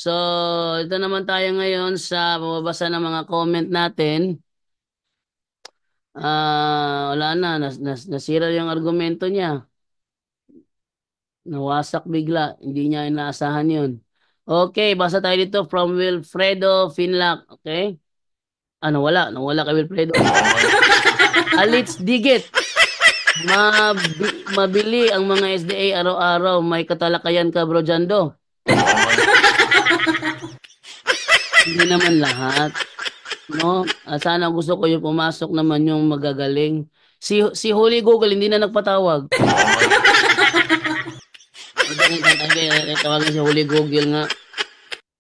So, ito naman tayo ngayon sa babasa ng mga comment natin. Wala na, nasira yung argumento niya. Nawasak bigla. Hindi niya inaasahan yun. Okay, basa tayo dito from Wilfredo Finlac. Okay? Nawala kay Wilfredo. Alits Digit. Mabili ang mga SDA araw-araw. May katalakayan ka, Bro Jando. Hindi naman lahat. No? Sana gusto ko yung pumasok naman yung magagaling. Si Holy Google hindi na nagpatawag. Tawagan si Holy Google nga.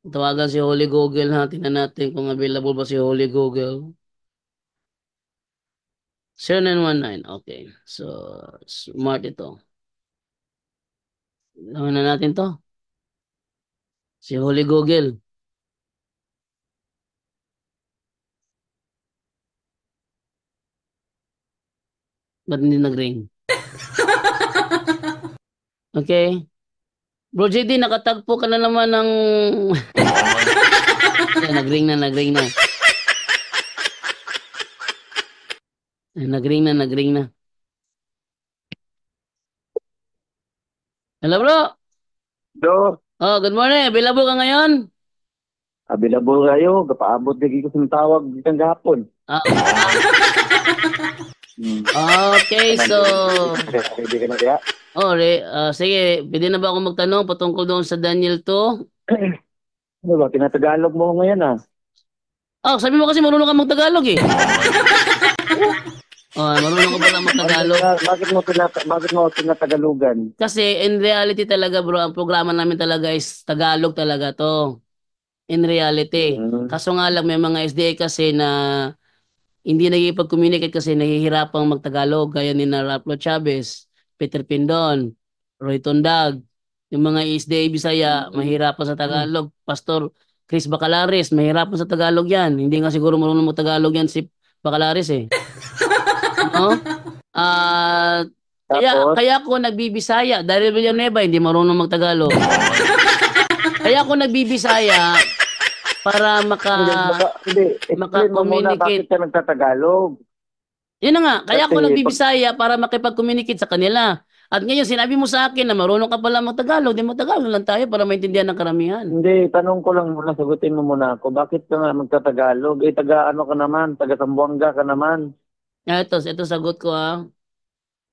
Tawagan si Holy Google ha. Tingnan natin kung available ba si Holy Google. 0919. Okay. So, smart ito. Gawin na natin to. Si Holy Google. Ba't hindi nag-ring? Okay. Bro JD, nakatagpo ka na naman ng... Yan, nag-ring na. Nag-ring na. Hello, bro. Do, Oh, good morning. Available ka ngayon? available kayo. Kapaabot lagi ko sa tawag ditang gahapon. Ah, Hmm. okay, so... Ready ka na kaya? Sige, pwede na ba ako magtanong patungkol doon sa Daniel 2? Ano ba, tinatagalog mo ngayon ah. Sabi mo kasi marunong ka magtagalog eh. Marunong ka pala magtagalog. Bakit mo tinatagalugan? Kasi in reality talaga bro, ang programa namin talaga is Tagalog talaga to. In reality. Hmm. Kaso nga lang may mga SDA kasi na hindi nagipag-communicate kasi nahihirapang magtagalog gaya ni na Raplo Chavez, Peter Pindon, Roy Tondag, yung mga SDA Bisaya mahirapan sa Tagalog. Pastor Chris Bacalares, mahirapan sa Tagalog yan. Hindi nga siguro marunong mo Tagalog yan si Bacalares eh. No? Ah, kaya Tapos, kaya ako nagbibisaya dahil Villanueva hindi marunong magtagalog. Kaya ako nagbibisaya para hindi, explain mo muna bakit maka-communicate. ka nagtatagalog. Yun na nga, kaya ako Kasi pag, nagbibisaya para makipag-communicate sa kanila. At ngayon, sinabi mo sa akin na marunong ka pala mag-Tagalog, di mag-Tagalog lang tayo para maintindihan ng karamihan. hindi, tanong ko lang muna, sagutin mo muna ako. Bakit ka nga magtatagalog? Eh, taga ano ka naman? Taga Zamboanga ka naman. Ito sagot ko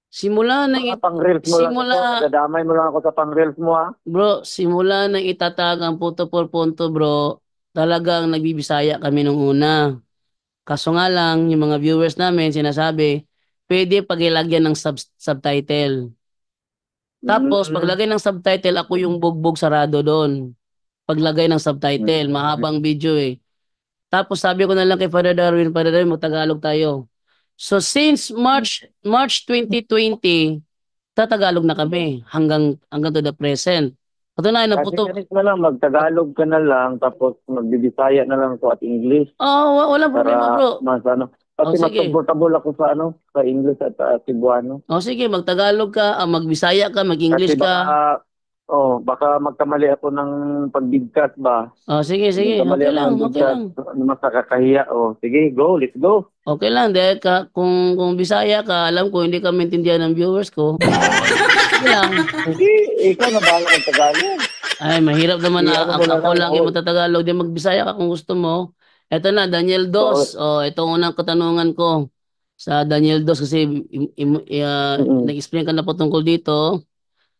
Simula nang Baka pang-reels mo lang ito. simula Dadamay mo lang ako sa pang-reels mo ah. bro, simula nang itatag ang punto por punto bro, talagang nagbibisaya kami nung una. Kaso nga lang, yung mga viewers namin sinasabi, pwede pagilagyan ng subtitle. Tapos, Mm. paglagay ng subtitle, ako yung bugbog sarado doon. Paglagay ng subtitle, Mm. mahabang video eh. Tapos sabi ko na lang kay Father Darwin, mag-Tagalog tayo. So since March 2020, tatagalog na kami hanggang to the present. Katunayan na po Kasi to. ganit na lang, mag-Tagalog ka na lang, tapos mag-Bisaya na lang ako at English Walang problema para bro. mas ano. Kasi mas Sige. comfortable ako sa ano, sa English at Cebuano. Sige, mag-Tagalog ka, mag-Bisaya ka, Kasi mag-English ka. baka magkamali ako ng pagbigkas ba? Sige, Magkamali okay ako lang, ng okay bigkas, lang. ano mas nakakahiya. Sige, go, let's go. Okay lang, dahil kung Bisaya ka, alam ko hindi ka maintindihan ng viewers ko. Okay lang. Hindi, ikaw na bahala ng Tagalog. Ay, mahirap naman na Ano mo na ako lang, lang yung magtatagalog. Di magbisaya ka kung gusto mo. Eto na, Daniel so, Dos. Ito ang unang katanungan ko sa Daniel Dos kasi mm, nag-explain ka na po tungkol dito.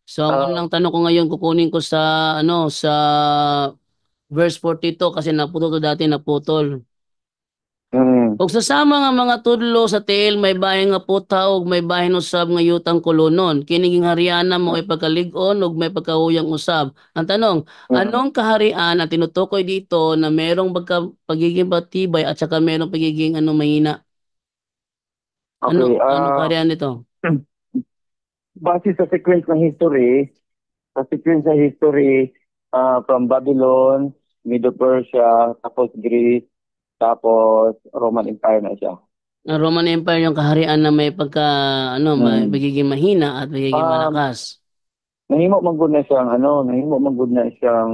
So, ang ah, unang tanong ko ngayon, kukunin ko sa verse 42 kasi naputol to dati, naputol. mm, Ug sasama nga mga tudlo sa tiil may bahay nga puta ug may bahin usab nga yutang kolonon. Kining hariana mo ay pagkalig-on ug may pagkahuyang usab. Ang tanong, mm. anong kaharian ang tinutukoy dito na merong pagiging patibay at saka merong pagiging mahina? Okay, Anong kaharian nito? base sa sequence ng history, from Babylon, Medo Persia, tapos Greece, tapos Roman Empire na siya. Ang Roman Empire yung kaharian na may may Mm. pagiging mahina at pagiging Um, malakas. nahimo man gud na siyang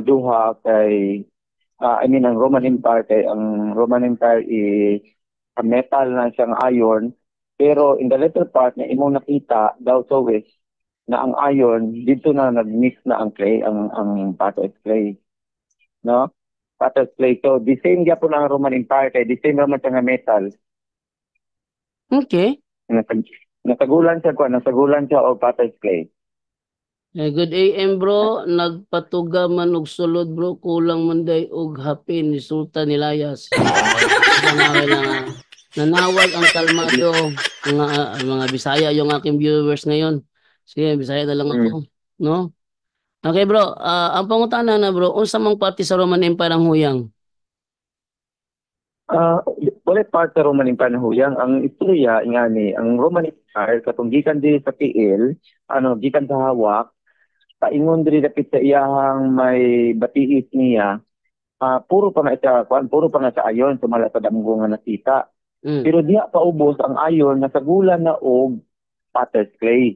duha kay I mean ang Roman Empire kay ang Roman Empire is a metal na siyang iron, pero in the later part na imong nakita daw sa west na ang iron dito na nag-mix na ang clay, ang potter's clay, no? Potter's clay. So the same gyapon ang Roman Empire kay the same raman siya nga metal. Okay. Nasagulan siya og potter's clay. Good AM bro, nagpatuga man og sulod bro, kulang man day og hapin ni Sultan Elias. Nanaway lang. Nanawag ang kalmado mga Bisaya yung aking viewers ngayon. Sige, Bisaya na lang ako, no? Okay bro, ang pangutana na bro, unsa mang parte sa Roman Empire ang huyang? Wala part sa Roman Empire na huyang. Ang istorya nga ni, ang Roman Empire katong gikan din sa tiil, gikan sa hawak, paingon diri dapit sa iyahang may batiis niya, puro pa na sa ayon sumala sa damgo nga nakita. Pero diha paubos ang ayon nasagulan na og potter's clay.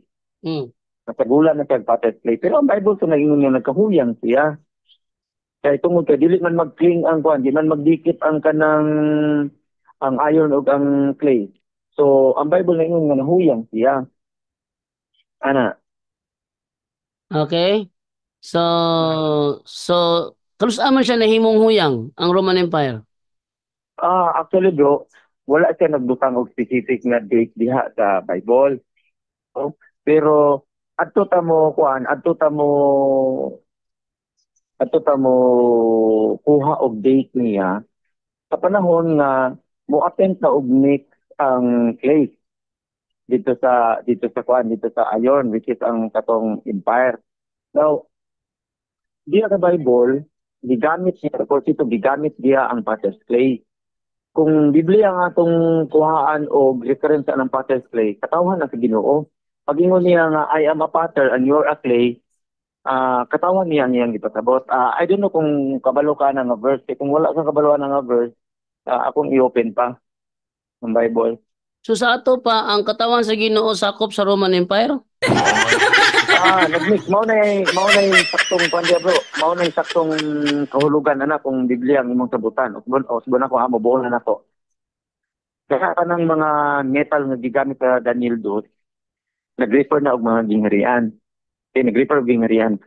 Nasagulan na siya potter's clay. Pero ang Bible so nag-ingon nga nagkahuyang siya. Kaya tungod kay dili man mag-cling ang kuan, di man magdikit ang kanang ang iron ug ang clay. So ang Bible nag-ingon nga nahuyang siya. Ana. Okay. So kalusa man siya nahimong huyang ang Roman Empire? Actually bro, wala siya nagbutang og specific na date diha sa Bible. So, pero adto ta mo kuha og date niya sa panahon nga mo-attempt na og mix ang clay dito sa iron, which is ang katong empire. Now, diya sa Bible, gigamit diya ang potter's clay. Kung Biblia nga atong kuhaan og reference ng potter's clay, katawhan na sa Ginoo. Pag ingon niya nga I am a potter and you are a clay, katawan niya niyang ipasabot. I don't know kung kabalo ka na nga verse. Kung wala ka kabalo na nga verse, akong i-open pa ng Bible. So sa ato pa, ang katawan sa Ginoo sakop sa Roman Empire? Nag-mix. Mao na yung saktong pandya bro. Mao na yung saktong kahulugan na kung Biblia ang imong sabutan. Usbon ako ha, mabuo na nako. Kaya kanang mga metal nga gigamit sa Daniel 2, nag-refer na og mga gingharian. Nag-refer og gingharian.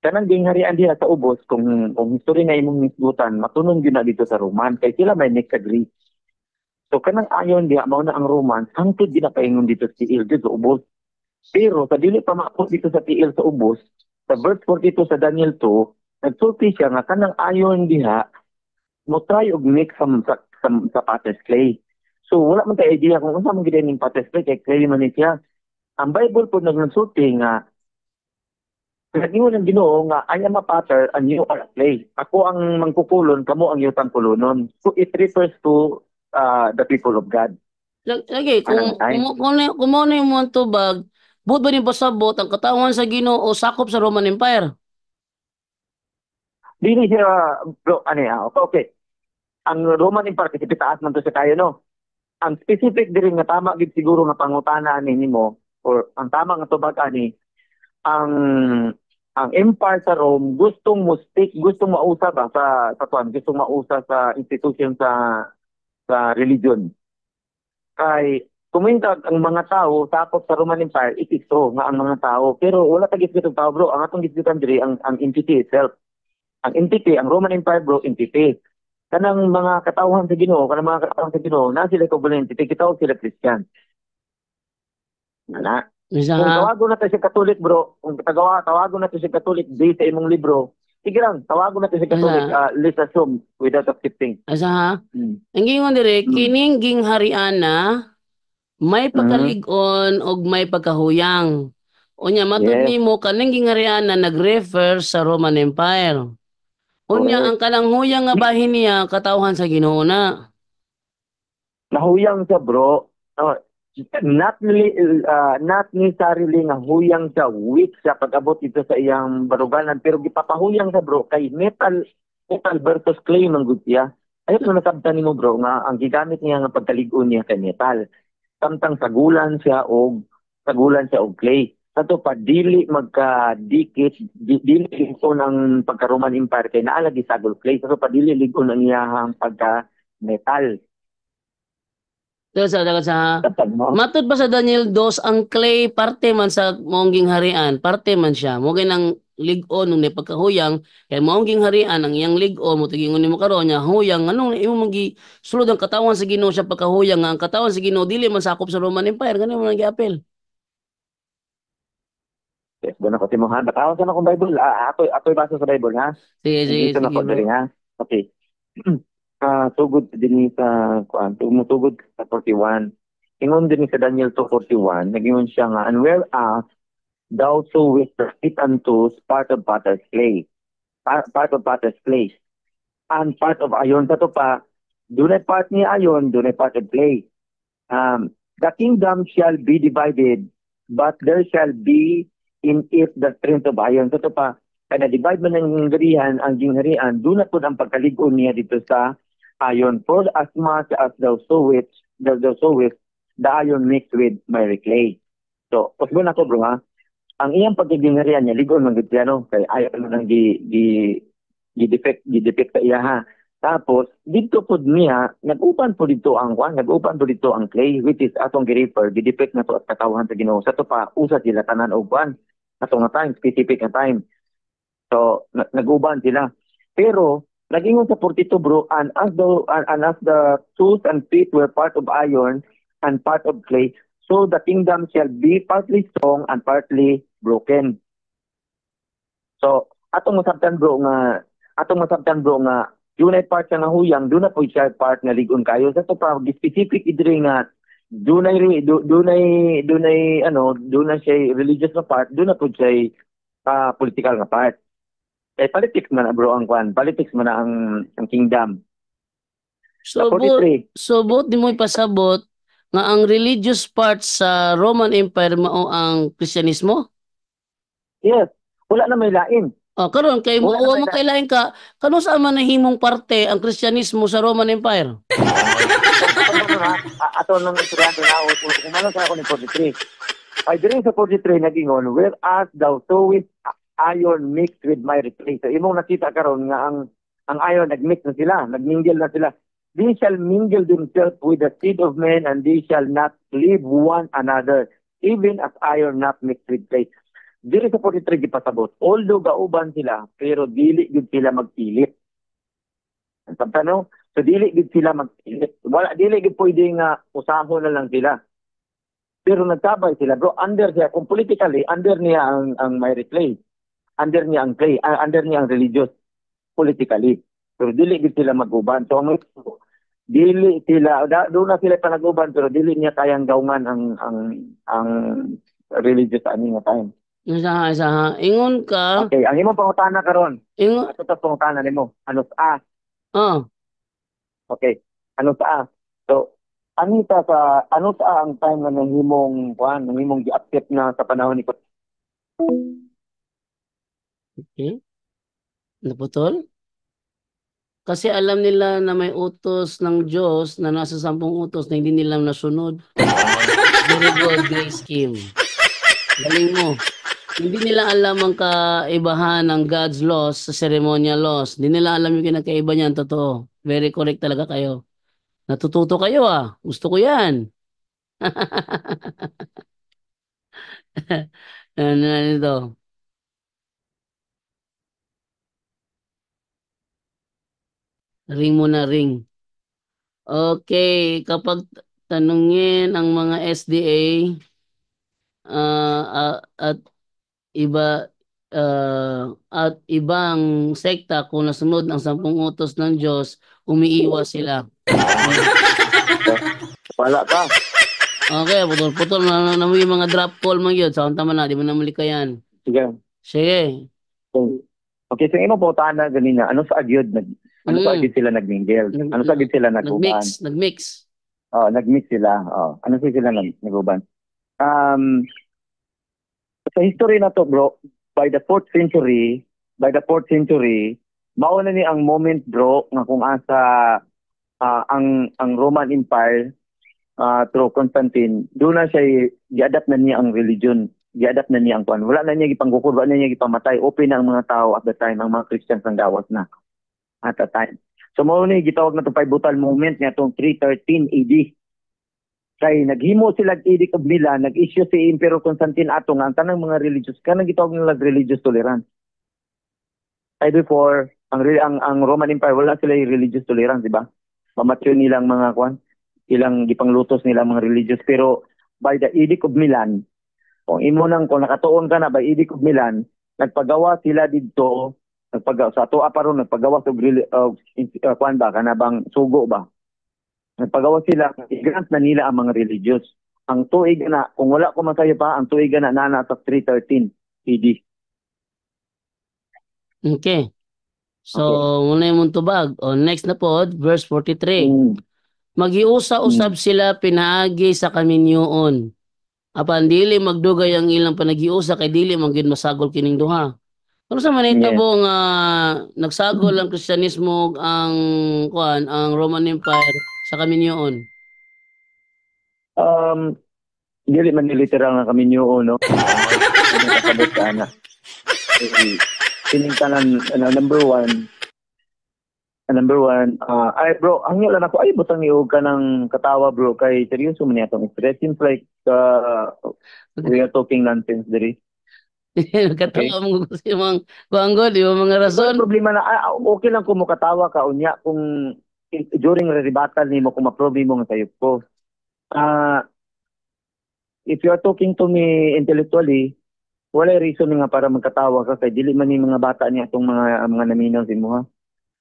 Kanang gingharian diha sa ubos, kung history na imong misgutan, matunon yun na dito sa Roman. Kaya sila may mix sa Greek. So kanang ayon diha, mao na ang Roman, hangtod di na paingon dito sa tiil, dito sa ubos. Pero sa dili pa maabot dito sa tiil sa ubos, sa verse 42 sa Daniel 2, nagsulti siya nga kanang ayon diha, mo try og mix sa potter's clay. So wala man tayo idea kung unsa man gid ning potter's clay, kay clay man ni siya. Ang Bible po nagsulti nga nag-ingon ng Ginoo nga I am a potter and you are a clay. Ako ang mangkukulon, kamo ang iyong kulunon. So it refers to the people of God. Lagi, kung mo na yung mga tubag, buot ba rin pasabot ang katawan sa Ginoo sakop sa Roman Empire? Dili siya, bro, okay. Ang Roman Empire, kasi pitaas man to sa kayo, no? Ang specific din nga tama gid siguro nga pangutana ani nimo or ang tama nga tubag ani ang empire sa Rome gustong mausa ba gustong mausa sa institution sa religion. Kay kumintag ang mga tao tapos sa Roman Empire ikiso nga ang mga tao pero wala ta gid tao bro, ang atong gisgutan diri ang entity itself. Ang entity, ang Roman Empire bro, entity. Kanang mga katawhan sa Ginoo, na sila ko entity, kita sila Christian. Ana. Kung tawagon natin si Katolik bro, kung tawagon natin si Katolik di sa imong libro, sige lang, tawagon natin si Katolik, let's assume without accepting. Asa ha? Ang gingon dire, kining ginghariana may pagkaligon og may pagkahuyang. Unya matud nimo kaning ginghariana nag-refer sa Roman Empire. Unya ang kanang huyang nga bahin niya katawhan sa Ginoo na. Nahuyang siya bro. Not necessarily nga huyang siya, weak siya pag-abot ito sa iyang baruganan, pero gipapahuyang siya bro kay metal versus clay man gud siya. Ayun na nasabtan nimo bro nga ang gigamit niya nga pagkaligon niya kay metal. Samtang sagulan siya og clay. Sato pa dili magka-dikit, dili ligon ang pagka-Roman Empire kay naa lagi sagol clay. Sato pa dili ligon ang iyahang pagka-metal. Sa Tapos mo. matod ba sa Daniel 2 ang clay parte man sa maungging harian, parte man siya. Mo nang lig-on nung pagkahuyang kay maungging harian ang iyang lig-on mo tigingon nimo karon nya huyang anong imo magi sulod ang katawan sa Ginoo siya pagkahuyang nga ang katawan sa Ginoo dili man sakop sa Roman Empire ganun mo nang giapil. Yes, doon ako timuhan. Batawa sa akong Bible. Ako'y basa sa Bible, ha? Sige, sige, Dito na sige ko bro. diri, ha? Okay. Tugod din sa kuan, tumutugod sa 41. Ingon din sa Daniel 2:41, nagingon siya nga, and whereas thou sowest the seed unto part of potter's clay, part of potter's clay, and part of iron. Sa to pa, dunay part ni iron, dunay part of clay. The kingdom shall be divided, but there shall be in it the strength of iron. Sa to pa, kaya na-divide man ang gingharian, doon na po ang pagkaligon niya dito sa iron. For as much as thou sowest, the iron mixed with miry clay. So, usbo na ko bro ha. Ang iyang pagkagingharian niya, ligon man gud siya no, kay ayaw nang gi-defect sa iya ha. Tapos, dito po niya, nag-upan po dito ang clay, which is atong gi-refer, gi-defect na to at katawan sa Ginoo. Sa to pa, usa sila tanan og kwan. Atong nga time, specific na time. So, nag-uban sila. Pero, nagingon sa 42 bro, and as the tools and feet were part of iron and part of clay, so the kingdom shall be partly strong and partly broken. So, atong masabtan bro nga, dunay part siya nga huyang, dunay po siya part nga ligon kayo. Sa to pa, specific idri nga, dunay siya religious na part, dunay po siya political na part. Politics man na bro ang kwan. Politics man na ang kingdom. Sa 43. Subot di mo ipasabot nga ang religious part sa Roman Empire mao ang Kristyanismo? Yes. Wala na may lain. Karon kay mo mo kailain ka kano sa man nahimong parte ang Kristyanismo sa Roman Empire? Ato nang estudyante na kung ano sa ako ni 43. Ay diri sa 43 nagingon, whereas thou sowest iron mixed with miry clay. So imong nakita karon nga ang iron nagmix na sila, nagmingle na sila. They shall mingle themselves with the seed of men, and they shall not leave one another, even as iron not mixed with clay. Dili sa 43 gipasabot. Although gauban sila, pero dili gid sila magpilit. Ang tanong, so dili gid sila magpilit. Wala dili gid pwede nga usahon na lang sila. Pero nagtabay sila, bro, under siya, kung politically, under niya ang miry clay. Under niya ang clay, under niya ang religious politically. Pero dili gid sila mag-uban. So dili sila doon na sila panag-uban pero dili niya kayang gawngan ang religious ani nga time. Isa ingon ka. Okay, ang imong pangutana karon. Ingon ato ta pangutana nimo. Ano sa A? Okay. Ano sa A? So ano sa ang time na nahimong gi-accept na sa panahon ni Okay. Naputol? Kasi alam nila na may utos ng Diyos na nasa 10 utos na hindi nila nasunod. Very good, Grace Kim. Galing mo. Hindi nila alam ang kaibahan ng God's laws sa ceremonial laws. Hindi nila alam yung kinakaiba niyan. Totoo. Very correct talaga kayo. Natututo kayo ah. Gusto ko yan. Ano ito? Ring mo na ring. Okay, kapag tanungin ang mga SDA at ibang sekta kung nasunod ang 10 utos ng Diyos, umiiwas sila. Wala ka. Okay, putol-putol na yung mga drop call man yun. Sa tama na, di mo na muli ka yan. Sige. Sige. Okay, so imong pangutana ganina, ano sa agyod sa agyod sila nagmingle? Ano sa agyod sila naguban? Nagmix. Nagmix sila. Ano sila naguban? Sa history na to, bro, by the 4th century, mauna ni ang moment, bro, nga kung asa ang Roman Empire through Constantine, doon na siya i-adapt na niya ang religion. gi-adapt na niya ang kuan. Wala na niya gipanggukod, wala na niya gipamatay. Open na ang mga tao at the time, ang mga Christians ang gawas na at the time. So mao ni gitawag na itong pivotal moment niya itong 313 AD. Kay naghimo sila edict of Milan, nag-issue si Emperor Constantine ato nga ang tanang mga religious, kanang gitawag nila religious tolerance. Kay before, ang Roman Empire wala sila yung religious tolerance, di ba? Mamatyo nilang mga kwan, ilang gipanglutos nilang mga religious, pero by the edict of Milan, kung imo nang kung nakatuon ka na by edict of Milan, nagpagawa sila didto, sa ato aparon nagpagawa og kwan ba kanabang sugo ba? Nagpagawa sila, i-grant na nila ang mga religious. Ang tuig na, kung wala ko masayo pa, ang tuig na nana sa 313 AD. Okay. So, Okay. muna yung tubag. O, next na po, verse 43. Magiusa-usab sila pinaagi sa kaminyoon. Apan dili magdugay ang ilang panagiusa kay dili man gyud masagol kining duha. Pero sa manita Yes. po nga nagsagol ang Kristyanismo ang ang Roman Empire sa kaminyoon. Dili man ni literal nga kami nyo, no? Nakasabot ka na. Siningtanan, number one, ay bro, ang lang ako, ay butang iog ka ng katawa bro, kay seryoso man itong stress. Seems like we are talking nonsense diri. Katawa mo gusto yung mga di ba mga rason? So, problema na, okay lang kung mukatawa ka, unya, kung during rebuttal ni mo, kung maprobi mo nga sayop ko. If you are talking to me intellectually, wala reason nga para magkatawa ka kay dili man ni mga bata niya itong mga naminaw si mo ha.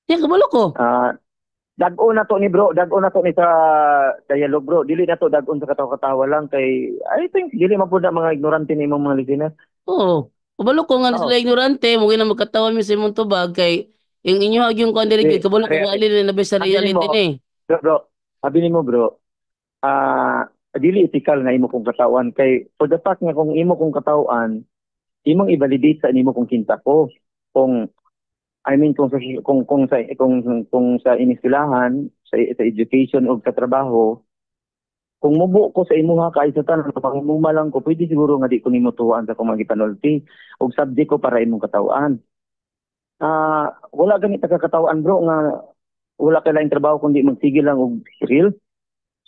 Yan kabalo ko. Dag-o na to ni bro, dag-o na to ni sa dialogue bro. Dili na to dag-on sa katawa-katawa lang kay I think dili man pud na mga ignorante ni imong mga listeners. Oo. Kabalo ko nga sila ignorante, mo na magkatawa mi sa imong tubag kay yung inyo yung kuan diri kabalo ko ali na labis sa reality ni. Bro, abi nimo bro. Dili ethical nga imo kong katawan kay for the fact nga kung imo kong katawan imong i-validate sa nimo kung kinta ko kung I mean kung sa iniskulahan sa education o sa trabaho kung mubo ko sa imuha kay sa tanan pangumuma lang ko pwede siguro nga di ko nimo tuwaan sa kung magipanulti og subject ko para imong katawan. Wala gani katawan bro nga wala kay laing trabaho kundi magsigil lang og real.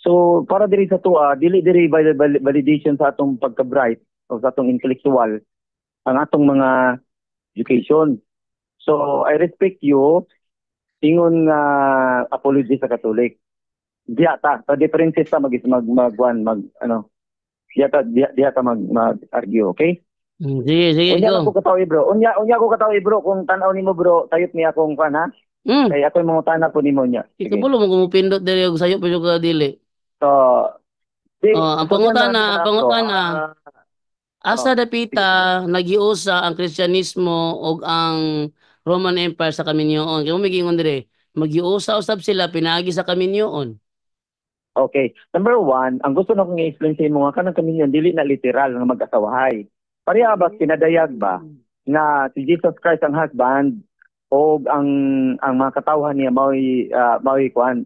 So para diri sa tuwa dili diri validation sa atong pagka-bright o sa atong intellectual ang atong mga education. So I respect you ingon nga apology sa Catholic. Diya ta sa differences ta mag argue, okay? Sige unya ko katawi bro. Unya ko katawi bro kung tan-aw nimo bro tayot niya akong fan ha. Kay ako mga tana po nimo nya. Ikabulo mo kumupindot diri og sayo pero ka dili. So, ang pangutana, asa dapita nagiusa ang Kristyanismo ug ang Roman Empire sa kaminyoon. Kaya migingon dire, magiusa usab sila pinaagi sa kaminyoon. Okay. Number one, ang gusto na kong i-explain sa imo nga kanang kaminyoon dili na literal nga mag-asawahay. Pareha ba kinadayag ba na si Jesus Christ ang husband o ang mga katawhan niya mao'y kuan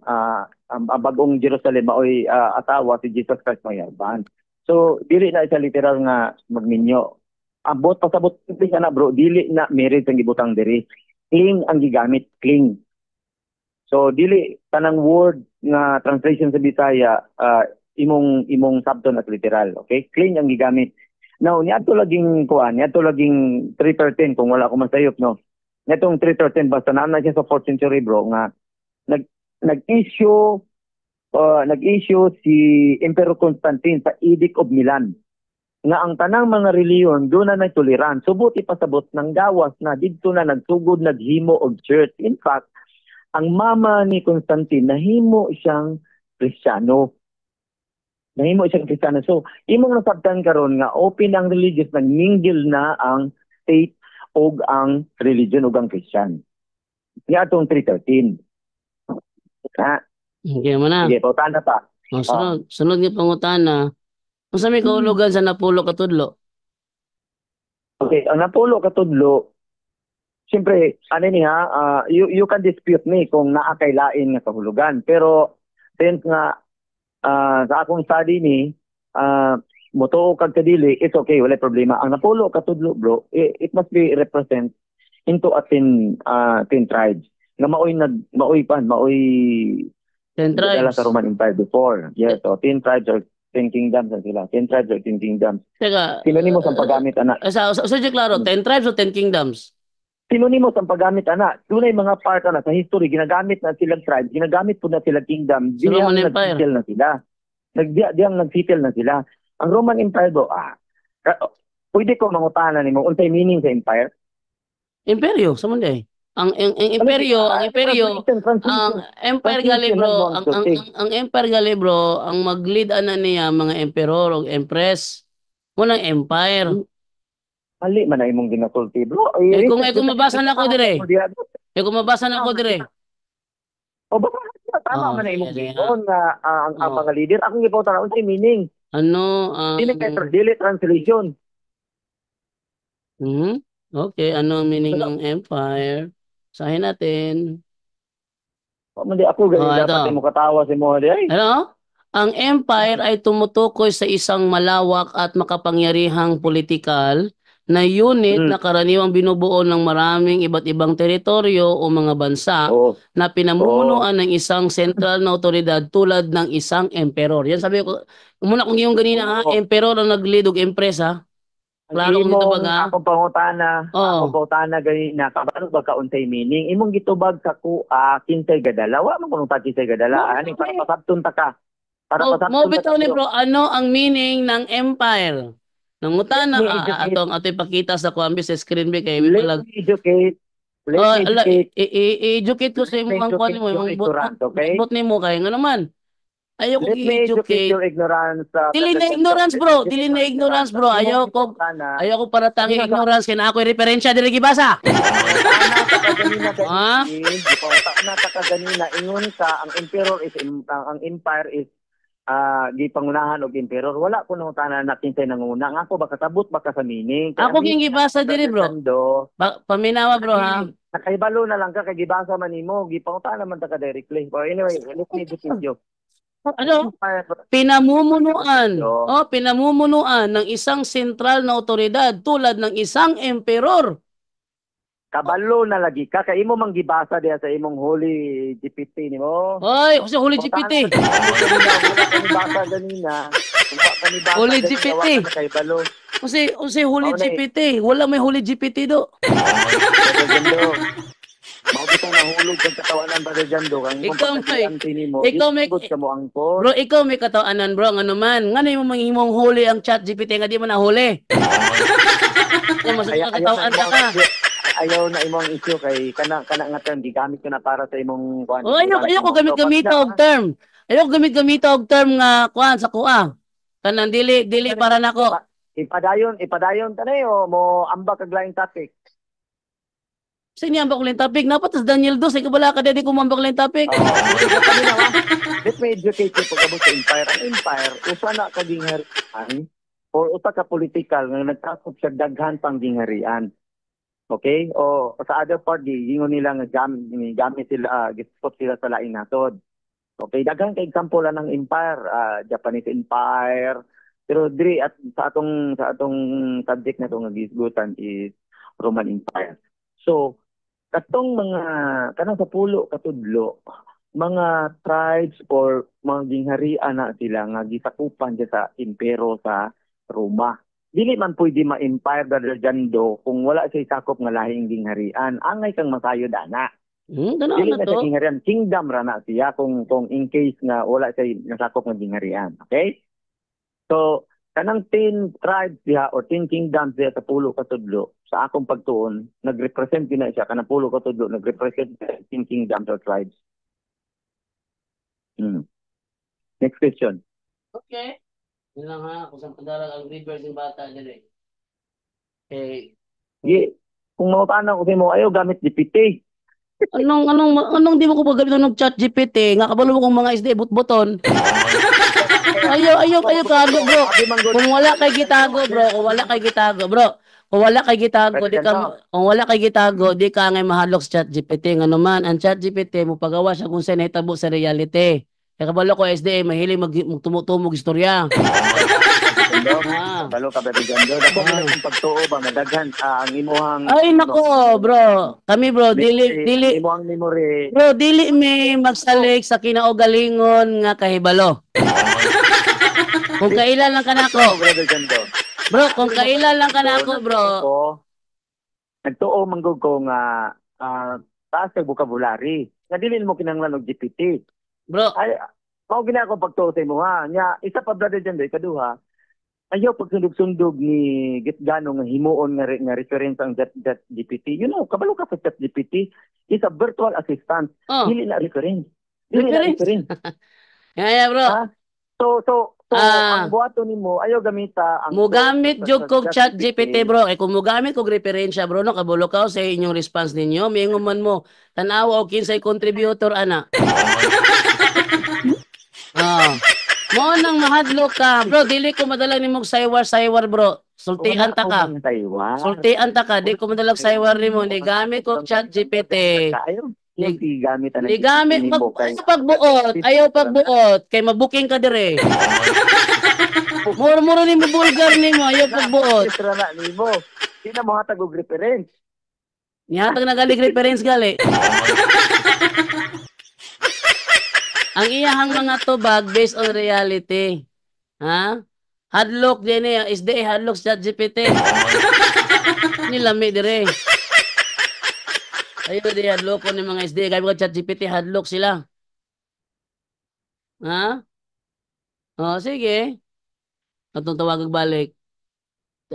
ang bagong Jerusalem mao'y asawa si Jesus Christ may husband. So dili na isa literal nga magminyo. Abot pasabot ka na bro, dili na marriage ang gibutang diri. Cling ang gigamit, cling. So dili tanang word nga translation sa Bisaya imong sabton at literal, okay? Cling ang gigamit. Now, niadto laging 313 kung wala ko masayop no. Nitong 313 basta na siya sa 4th century bro nga nag-issue si Emperor Constantine sa Edict of Milan nga ang tanang mga reliyon doon na tolerant. Subot ipasabot ng gawas na didto na nagsugod naghimo og church. In fact, ang mama ni Constantine nahimo siyang Kristiyano. So, imong nasabtan karon nga open ang religious nagmingle na ang state og ang religion og ang Christian. Nga atong 313. Okay mo na. Sige, pautana pa. Sunod nga pangutana. Unsa may kahulugan sa Napulo katudlo? Okay, ang Napulo katudlo, siyempre, you can dispute me kung naa kay lain nga kahulugan. Pero since nga sa akong study ni, motuo kag kadili, it's okay, wala problema. Ang napulo katudlo bro, it must be represent into a 10 tribes. Nga maoy 10 dala tribes. sa Roman Empire before. Yes, so 10 tribes or 10 kingdoms na sila. 10 tribes or 10 kingdoms. Teka, Sinonimos ang paggamit ana. sa klaro, 10 tribes o 10 kingdoms? Sinonimos ang paggamit ana. Dunay mga part ana sa history ginagamit na silang tribes, ginagamit po na silang kingdom, Sa Roman diyang Empire. nagsettle na sila. Diyang nagsettle na sila. Ang Roman Empire do, pwede ko mangutana nimo unsay meaning sa empire? Imperyo, sa Monday. Ang imperyo, ang empire gali bro, ang empire gali bro, ang mag-lead ana niya mga emperor o empress. Mo ng empire. Mali man na imong ginasulti, bro. Kung mabasa na ko dire. Kung mabasa na ko dire. O baka tama man na imong gingon nga ang mga leader akong gipawta na unsay meaning. Ano Dili translation. Okay, ano ang meaning ng empire? Sahin natin. Hindi ako ganyan dapat mo katawa si mo ay. Ano? Ang empire ay tumutukoy sa isang malawak at makapangyarihang politikal na unit na karaniwang binubuo ng maraming iba't ibang teritoryo o mga bansa na pinamumunuan ng isang sentral na otoridad tulad ng isang emperor. Yan sabi ko, muna kung yung ganina emperor ang nag-lead og empresa. Klaro mo ito baga? Akong pangutana ganina, kabalo ba ka unsay meaning? Imong gitubag sa kinsay gadala. Wa man kuno ta kinsay gadala. Ani para pasabton ta ka. Mo bitaw ni bro, ano ang meaning ng empire? Nangutana atong ipakita sa kuambi sa screen bi kay Let's educate. I-educate ko sa imong kuan mo, imong bot nimo kay nga naman. Ayoko i-educate your ignorance. Dili na ignorance bro. Ayoko para tangi ignorance kay na ako referensya dili gibasa. Na kaganina ingon ka ang empire is gipangunahan og emperor. Wala ko nang tanan na kinsay nanguna. Nga ako baka sabot baka sa meaning. Ako king gibasa dili bro. Paminawa bro ha. Nakaibalo na lang ka kay gibasa man nimo. Gipangutan naman ta ka directly. But anyway, let me defend you. Ano? Pinamumunuan. Pinamumunuan ng isang sentral na otoridad tulad ng isang emperor. Kabalo na lagi ka kay imo mang gibasa diha sa imong Holy GPT nimo. Oy, kasi Holy GPT. Basa ganina. Holy GPT. Kasi Holy GPT, wala may Holy GPT do. Mabutang nahulog kang katawanan ba dyan do kang ikaw may katawanan bro nga naman ngano mo manghimong huli ang chat GPT nga di mo na huli. Katawan ka. Ayaw na imong issue kay kana nga term gigamit ko na para sa imong kuan. Ayoko gamit og term. Ayoko gamit og term nga kuan sa kuha. Kanang dili para nako. Ipadayon tanay o mo ambak kag lain topic. Sa inyo ambak lain topic napatas Daniel 2 ay kabala ka di ko mambak lain topic. Let me educate you pagabot sa empire. Ang empire usa na ka gingharian or usa ka political nga nagkasop sa daghan pang gingharian. Okay? O sa other part gingon nila nga gamit sila gispot sila sa lain nasod. Okay, daghan kay example ng empire, Japanese Empire. Pero diri at sa atong subject na to nga gisgutan is Roman Empire. So, katong kanang sa pulo katudlo, mga tribes or mga gingharian na sila nga gisakupan sa impero sa Roma. Dili man pwede ma-empire dyan do kung wala siya sakop nga lahing gingharian. Angay kang masayod ana. Dili na siya gingharian. Kingdom ra na siya kung in case nga wala siya nasakop nga gingharian. Okay? So, kanang 10 tribes diha or 10 kingdoms diha sa pulo katudlo, sa akong pagtuon, nag-represent din na siya, kanang pulo katudlo, nag-represent 10 kingdoms or tribes. Next question. Okay. Yun lang ha, kung saan padalag ang reverse ng bata dyan eh. Kung mautana ko sa mo, ayaw gamit GPT. Anong di mo ko paggamit ng chat GPT? Nga kabalo mo kung mga SD button. Ayaw kago bro. Kung wala kay gitago bro. Kung wala kay gitago, di ka ngay mahalok sa chat GPT. Nga naman, ang chat GPT mo pagawa siya kung saan nahitabo sa reality. Kaya kabalo ko SD, mahilig magtumutumog istorya. Jondo. Ah. Kabalo ka, Brother Jondo. Dako mo na Ah. kung pagtuo ba, madaghan ang imuhang, Ay nako, bro. Kami bro, dili imuhang memory. bro, dili mi magsalik sa kinaugalingon nga kahibalo. Kung kailan lang Ako, kanako. Brother Jondo. Bro, kung Actually, kailan lang Jondo, kanako, bro. nagtuo manggod ko nga taas kay vocabulary. Nga dili mo kinahanglan og GPT. Bro, Ay, mao gina ako pagtuo sa imo ha. Nya isa pa Brother Jondo, ikaduha. Ayaw pagsundog-sundog ni Gitgano nga himuon nga reference ang chat GPT. You know, kabalo ka sa chat GPT, is a virtual assistant. oh, Dili na reference. Dili na reference. reference. Kaya bro, Ha? So ang ah, buhato nimo ayaw gamita ang source mugamit jud sa kog chat chat GPT GPT. bro. Kung mugamit kog referensya bro, no, kabulo ka sa inyong response ninyo. Miingon man mo, tanawa og kinsay contributor ana. Ah. Mo nang mahadlok ka, bro. Dili ko madala nimog saywar-saywar, bro. Wala Sultian ta ko ka. bang Taiwan. Sultian ta ka. Di Wala ko ko madalag saywar nimo. Ni gamit ko chat GPT. ayaw. Ni, Yung gamit ang ni GPT gamit nimo kay ayaw pagbuot. Ayaw pagbuot. Kay mabuking ka dire. Muro-muro nimo bulgar nimo. Ayaw pagbuot. Extra na nimo. Di na mo hatag og reference. Nihatag na galig reference gali. Ang iyahang mga tubag based on reality. Ha? Hadlock din eh. SDA hadlock sa GPT. Nilami dire. Ayo di hadlock ko ng mga SDA. Kaya mga chat GPT hadlock sila. Ha? O, sige. Atong tawag balik.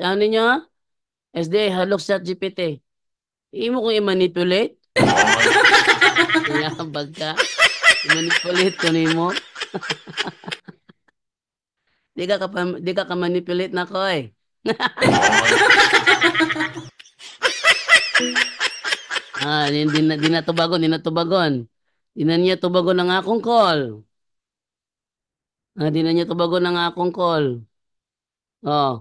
Ano ninyo? SDA hadlock sa chat GPT. Imo kong i-manipulate. Yabag ka. I-manipulate ko nimo. Di ka manipulate na ko eh. Di na tubagon, di na tubagon. Di na niya tubagon ang akong call. Di na niya tubagon ang akong call. Oh,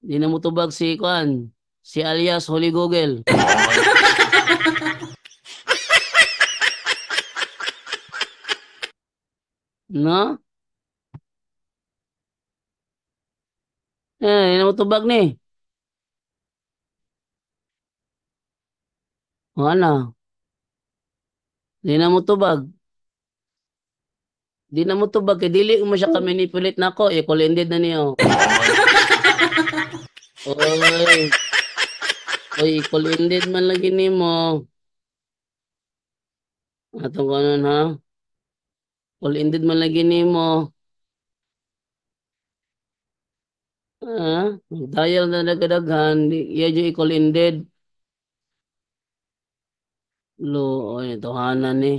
di na mo tubag si Kwan. Si alias Holy Google. No? Di na mo tubag ni. O ano? Di na mo tubag. Di na mo tubag. Kaya dili mo siya ka-manipulate na ako. Call ended na niyo. Oy. Oy, call ended man lagi ni mo. Atong kanon ha. Call ended man lagi ni mo. Dial na nagadaghan. Iya dyan i-call ended. Lo, oy, tohanan ni.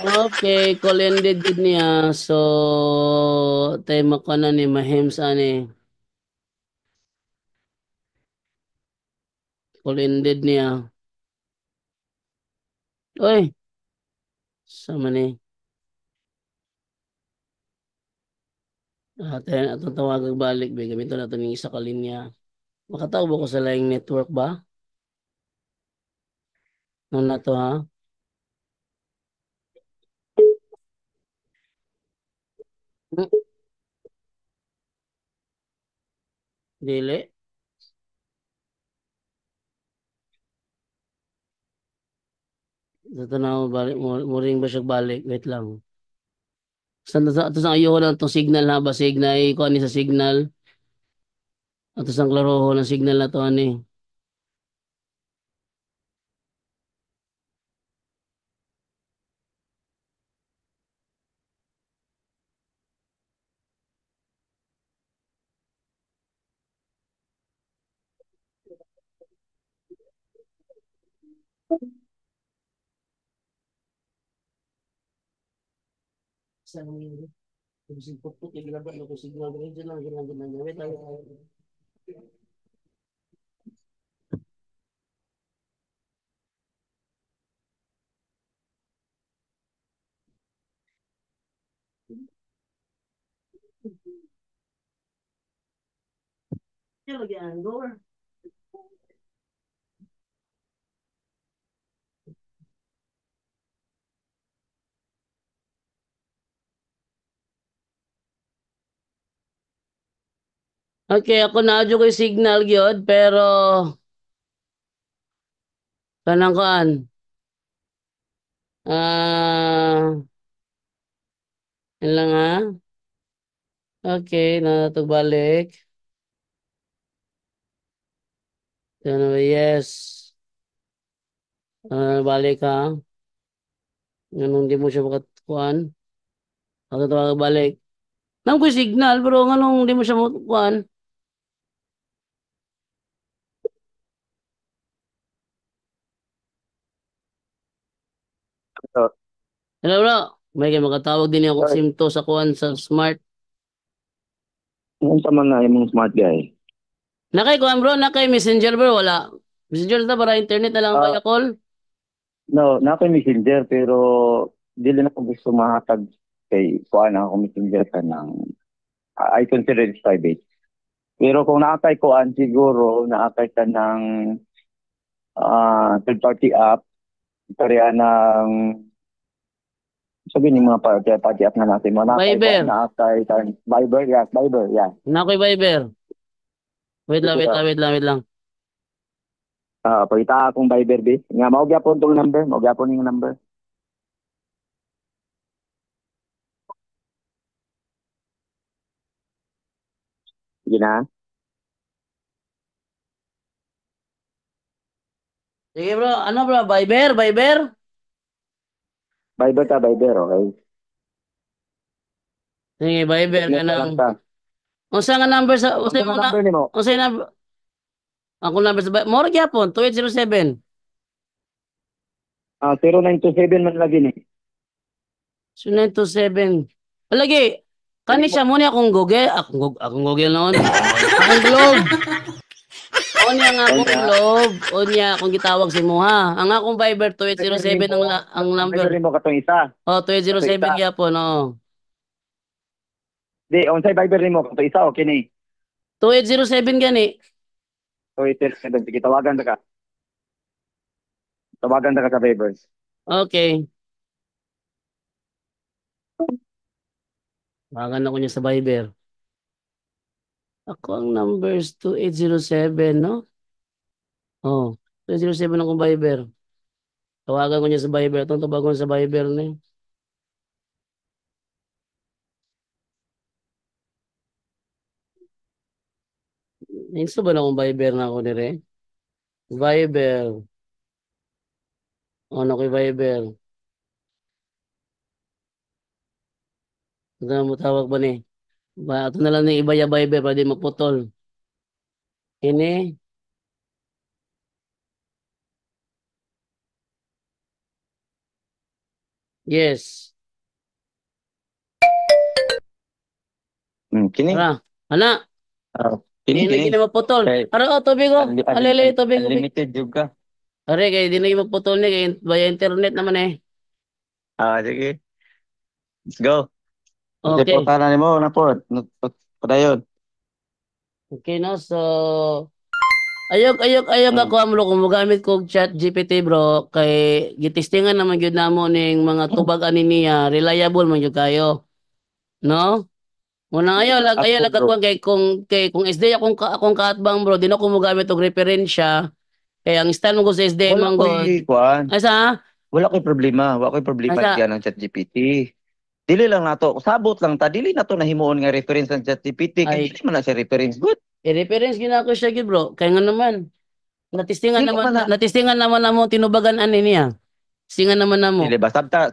Okay, call ended gid niya. So, tayo makana ni Mahims ani. Call ended niya. Oy, sama ni. Tayo na itong tawagang balik. Gamito na ito ng isa ka linya. Makatawag ko sa laing network ba? Ano na to ha? Hmm, dili. Ito na ako balik. Muring ba siya balik? Wait lang. Ito sa ayoko lang itong signal ha ba? Signal. Ikuha ni sa signal. Ito sa klaroho ng signal na to ani. Sa kung puput yung ginagawa ko signal dyan lang ginagawa. Wait lang. Yan lagi ang door. Okay, ako na ko'y signal gyud pero kanang kuan. Ah, yun lang ha. Okay, natog balik. Ano, yes. Balik ha. Ganun di mo siya makakuan. Ako tawag balik. Nang ko'y signal pero nganong di mo siya makakuan. So, Hello bro. May kay makatawag din ako sorry, simto sa kuan sa smart. yung sa mga yung smart guy. Nakay kuan bro, nakay messenger bro, wala. Messenger na para internet na lang Ah, kaya call. no, na ako messenger pero dili na ko gusto mahatag kay kuan ako messenger ka ng I consider it private. Pero kung naakay kuan siguro naakay ka ng third party app pareha ng sabi ni mga party app na natin mga naakay kuan Viber. naakay kan Viber, yeah. Nakoy Viber. Wait lang, Ito wait daw. lang, wait lang, wait lang. Pagita akong Viber bis. Nga mao gyapon tong number, mao gyapon ning number. Sige na. Sige bro, ano bro, Viber, Viber? Viber, okay. Sige, Viber ka Net na nang. lang ta. Unsa nga number sa, Unsa nga number nimo? unsa yung number, ako number sa, Moro gyapon, 2807. 0927 man lagi ni. So 927. Lagi, Dili kani mo. siya muna akong Google noon. Akong Globe. O niya nga akong Unya, Globe. O niya akong gitawag si mo ha. Ang akong Viber Viber 2807 nimo. ang number. Viber nimo katong isa. O Katong isa. 2807 gyapon oh. Di, unsay Viber nimo katong isa okay ni. 2807 gani. So ito, sige tawagan ta ka. Tawagan ta ka sa Viber. Okay. Bagan ako niya sa Viber. Ako ang numbers 2807 no? Oh, 2807 akong Viber. Tawagan ko niya sa Viber. Itong tawagan ko sa Viber na. Insta ba na akong Viber na ako nire? Viber. Ano ko Viber? Ito na mo tawag ba ni? Ito na lang ng iba ya Viber para di maputol. Ini. Yes. Kini. Ara. Ana. Ah, kini Di kini. lagi na maputol. Kay Ara o tubig o. Alele tubig tubig. unlimited juga. Are kay di lagi maputol ni kay via internet naman eh. Sige. Let's go. Kasi po Okay. tanan nimo na po. Padayon. Okay no. So ayog Mm. ako amlo kung mogamit kog chat GPT bro kay gitistingan naman gyud namo ning mga tubag ani niya reliable man gyud kayo. No? Muna ayaw Ako lag bro. ako kay kung SD akong kaatbang bro di na ko mogamit og referensya kay ang style mo ko sa SD Wala man ko'y god. kuan. Ay sa? Wala ko'y problema. Wala ko'y problema Asa? diyan ng ChatGPT. Dili lang nato. Sabot lang ta. Dili nato nahimuon nga reference ng ChatGPT. Kaya Ay dili man na siya reference. Good. i-reference gina ko siya gid bro. Kay nga naman Dili man na. natistingan naman namo tinubagan ani niya. Singan naman namo. Dili ba? Sabta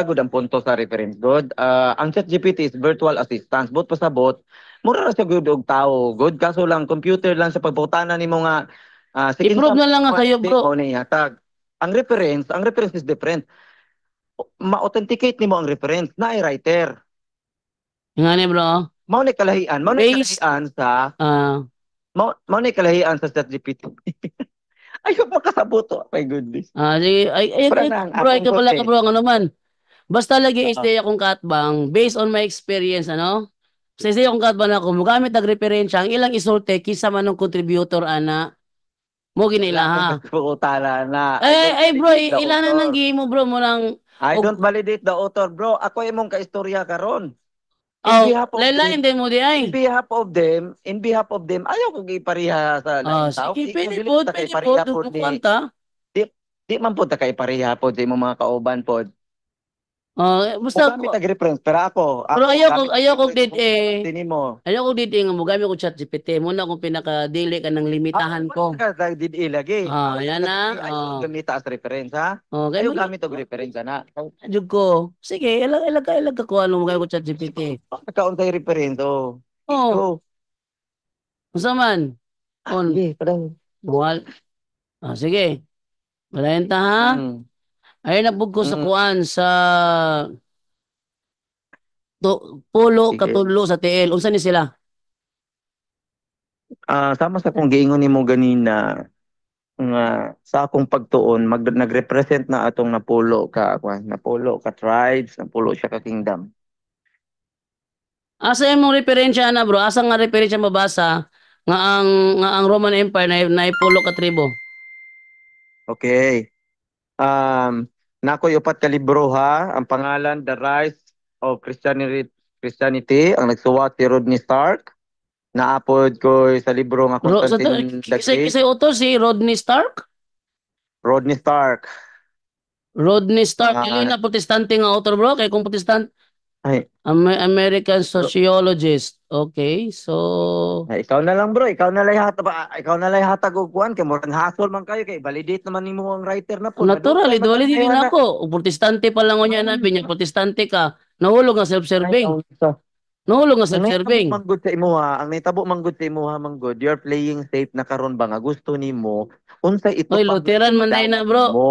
good ang punto sa reference. Good. Ang ChatGPT is virtual assistant. Bot pasabot. Mura ra siya good og tao. Good. Kaso lang, computer lang sa pagputana ni mo nga sige I-prove sa na lang nga kayo bro. mo ni hatag. Ang reference is different. Ma-authenticate nimo ang reference na ay writer. Nga ni bro. Mao ni kalahian, Based ah mao ni kalahian sa ChatGPT. Ayaw makasabot to. My goodness. sige, Para na ang bro ay akong ka pala ka kote. bro ano naman. Basta lagi Ah, stay akong katbang based on my experience ano. Sa stay akong katbang ako mogamit og referensya ang ilang isulti kisa man ng contributor ana mo wala akong ginilaha. pagpuputala na I don't Bro, validate the ilan na nang author. mo bro mo nang I og don't validate the author, bro. Ako imong kaistorya karon. in Oh, behalf of them, lain-lain din mo di ay. in behalf of them, ayaw ko gipareha sa Ah, laing tao. sige, Kung dili ta kay pwede po, pareha pod ni, kumukuha di, di man pod ta kay pareha pod sa imong mga kauban pod. Basta, Mo gamit ag reference, pero pero ako, gamit ag ayaw ko reference, did mo eh, nimo. ayoko dito nga mo gamit ko chat GPT muna kung pinakadili ka ng limitahan Wala ko. ka sa did ilagi. Yan na. Ayaw gamita as reference, ha? Kay Ayaw gamit og reference, na. jud ko. Sige, ilag ka ko ano mo gamit ko chat GPT. Kauntay reference, oh. Oh, Go. unsa man? On, Sige, padang. buwal. Sige. Balenta ha. Mm. Ay nabug ko sa Mm. kuan sa pulo Sige. katudlo sa TL. Unsa ni sila? Sama sa kung giingon nimo ganina nga sa akong pagtuon nagrepresent na atong napulo ka tribes, napulo siya ka kingdom. Asa imong referensya na bro? Asa nga referensya mabasa nga ang Roman Empire na pulo ka tribo? Okay. Nakoy upat ka libro, ha. Ang pangalan The Rise of Christianity, ang nagsuwat si Rodney Stark. Naapod ko sa libro nga Constantine the Great. Kisay utos si Rodney Stark? Rodney Stark. Rodney Stark, dili Ah, na protestante nga author bro, kay kung protestant ay, American sociologist. Okay, so ikaw na lang, bro. Ikaw na lang hatag og kuan kay murang hasol man kayo kay validate naman nimo ang writer na pod. natural, Madugay man idwali din tayo na. ako. Protestante pa lang niya na, binya protestante ka. Nahulog nga Ay, self-serving. unsa. Nahulog nga Ang naitabo self-serving. manggod sa imuha, ang naitabo manggod sa imuha manggod, you're playing safe na karon ba nga gusto nimo unsay Oy, itupag nga Lutheran man day na madawat bro. mo.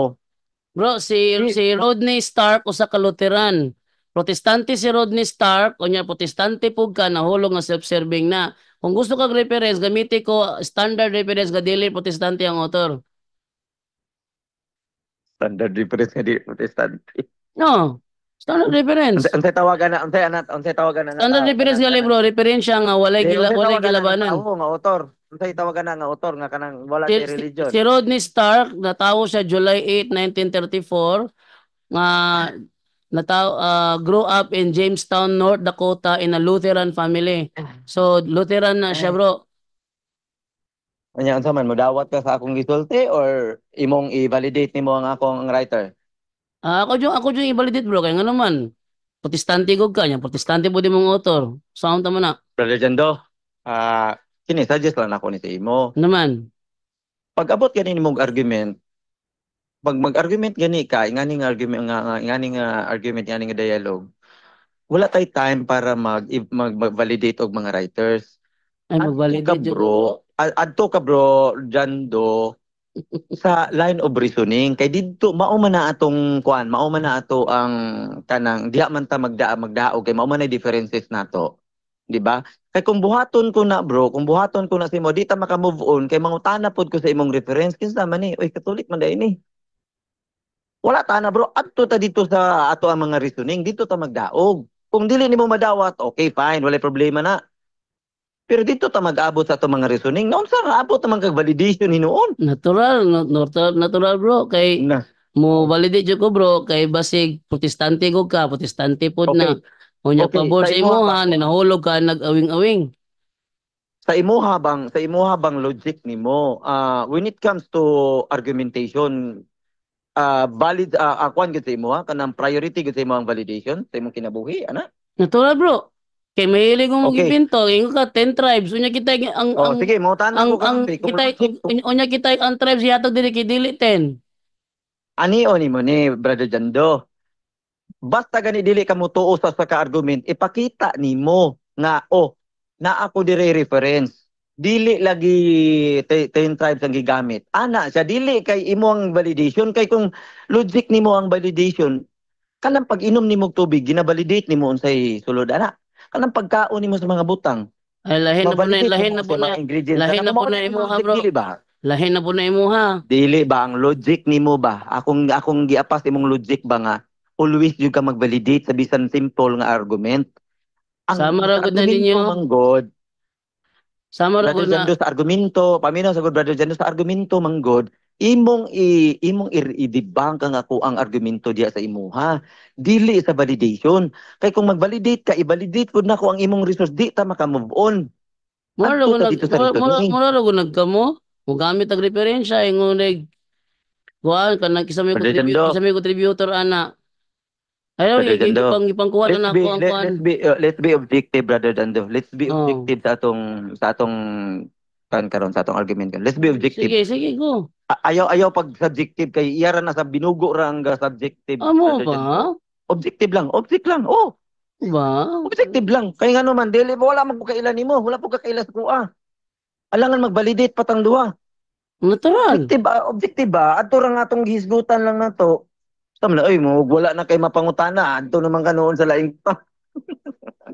Bro, Di, si Rodney Stark usa ka Lutheran. Protestante si Rodney Stark, unya protestante pug ka nahulog nga self-serving na. Kung gusto kag reference, gamiti ko standard reference nga dili protestante ang author. standard difference nga di protestante. No, standard Unsay reference. unsay tawagan na unsay tawagan na nga Standard tao reference nga kanang libro, referensya nga di unsay walay tawagan na nga gilabanan. tao nga author. Unsay tawagan na nga author nga kanang wala tay religion. Si Rodney Stark, natawo siya July 8, 1934, nga grew up in Jamestown, North Dakota in a Lutheran family. So, Lutheran na siya, Eh, bro. anya unsa man modawat ka sa akong gisulti or imong i-validate nimo ang akong writer? Ako yung i-validate, bro. Kaya nga naman, protestante ko ka niya. Protestante po di mong author. Sound tama na. Brother Jando, kini suggest lang ako ni sa imo. Naman. Pag abot gani nimong argument, pag mag-argument gani ka, ingani nga argument ngani nga dialogue. Wala tay time para mag-validate og mga writers. Ay, mag-validate yung ko, bro. Adto ka bro, Jando, sa line of reasoning kay didto mao man na atong kuan, mao man na ato ang kanang diha man ta magdaog kay mao man na differences nato. Di ba? Kay kung buhaton ko na bro, kung buhaton ko na si mo, di ta maka-move on kay mangutana pod ko sa imong reference kinsa man ni, oy Katolik man dai ni. Wala ta na bro, adto ta dito sa ato ang mga reasoning, dito ta magdaog. Kung dili nimo madawat, okay fine, wala problema na. Pero dito ta mag-abot sa ato mga reasoning, naunsa nga abot naman kag validation hinuon. Natural, bro. Kay Na, mo validate yung ko, bro. Kay basig, protestante ko ka. Protestante po na. okay. Unya Okay, pabor sa sa imuha imuha, ninahulog ka, nag-awing-awing. sa imuha bang logic nimo, when it comes to argumentation, valid akuan gyud sa imuha kanang priority gyud sa imong validation sa imong kinabuhi ana. Natural, bro. Kay mahilig kong Okay. magipinto. Ingo ka, 10 tribes. Unya kita, Oh, sige, mo tanan ko ang, karon kung kita, logic unya kita, ang tribes yatag dili, kay dili 10. ani o nimo ni Brother Jando. Basta gani dili ka motuo sa ka-argument, ipakita nimo nga na ako dire reference. Dili lagi 10 tribes ang gigamit. Ana siya dili kay imo ang validation kay kung logic nimo ang validation, kanang pag-inom nimo og tubig gina-validate nimo unsay sulod ana. Kanang pagkaon nimo sa mga butang, Ay, ma-validate nimo unsay mga ingredients lahin ana. na Kung po mao na na imong imuha, logic bro. dili ba? Lahin na po na imuha. Dili ba ang logic nimo ba? Akong giapas imong logic ba nga always jud ka mag-validate sa bisan simple nga argument. Sama Ang ra sa gud na argumento ninyo. manggod, Sama ra Brother gud na. Jando sa argumento, paminaw sa Brother Jando sa argumento manggod, i-debunk ang ako ang argumento diya sa imuha. Dili sa validation. Kay kung mag-validate ka, i-validate ko na ko ang imong resource, di ta maka-move on. Adto ta dito sa reasoning. Mura ko nagkamo. Kung gamit ang referensya, yung kuhaan ka nang Brother Jando, kisa may contributor ana. Ayaw Brother Jando. ipangkuha na nako ang kuhaan. Let's be objective, Brother Jando. Let's be Oh. objective sa atong kan karon sa atong argument karon. Let's be objective. Sige go. Ayaw pag subjective kay iyara na sa binugo ra ang subjective, Amo Brother ba? Jando. Objective lang, object lang. Oh, Ba? objective lang. Kay ngano man dili wala man ko kailan nimo, wala po ka kailan sa kuha. Alangan mag-validate patang duha. Natural. Objective ba? Ato ra nga atong gihisgutan lang nato. Tama na, ay mo wala na kay mapangutana. Adto naman kanoon sa laing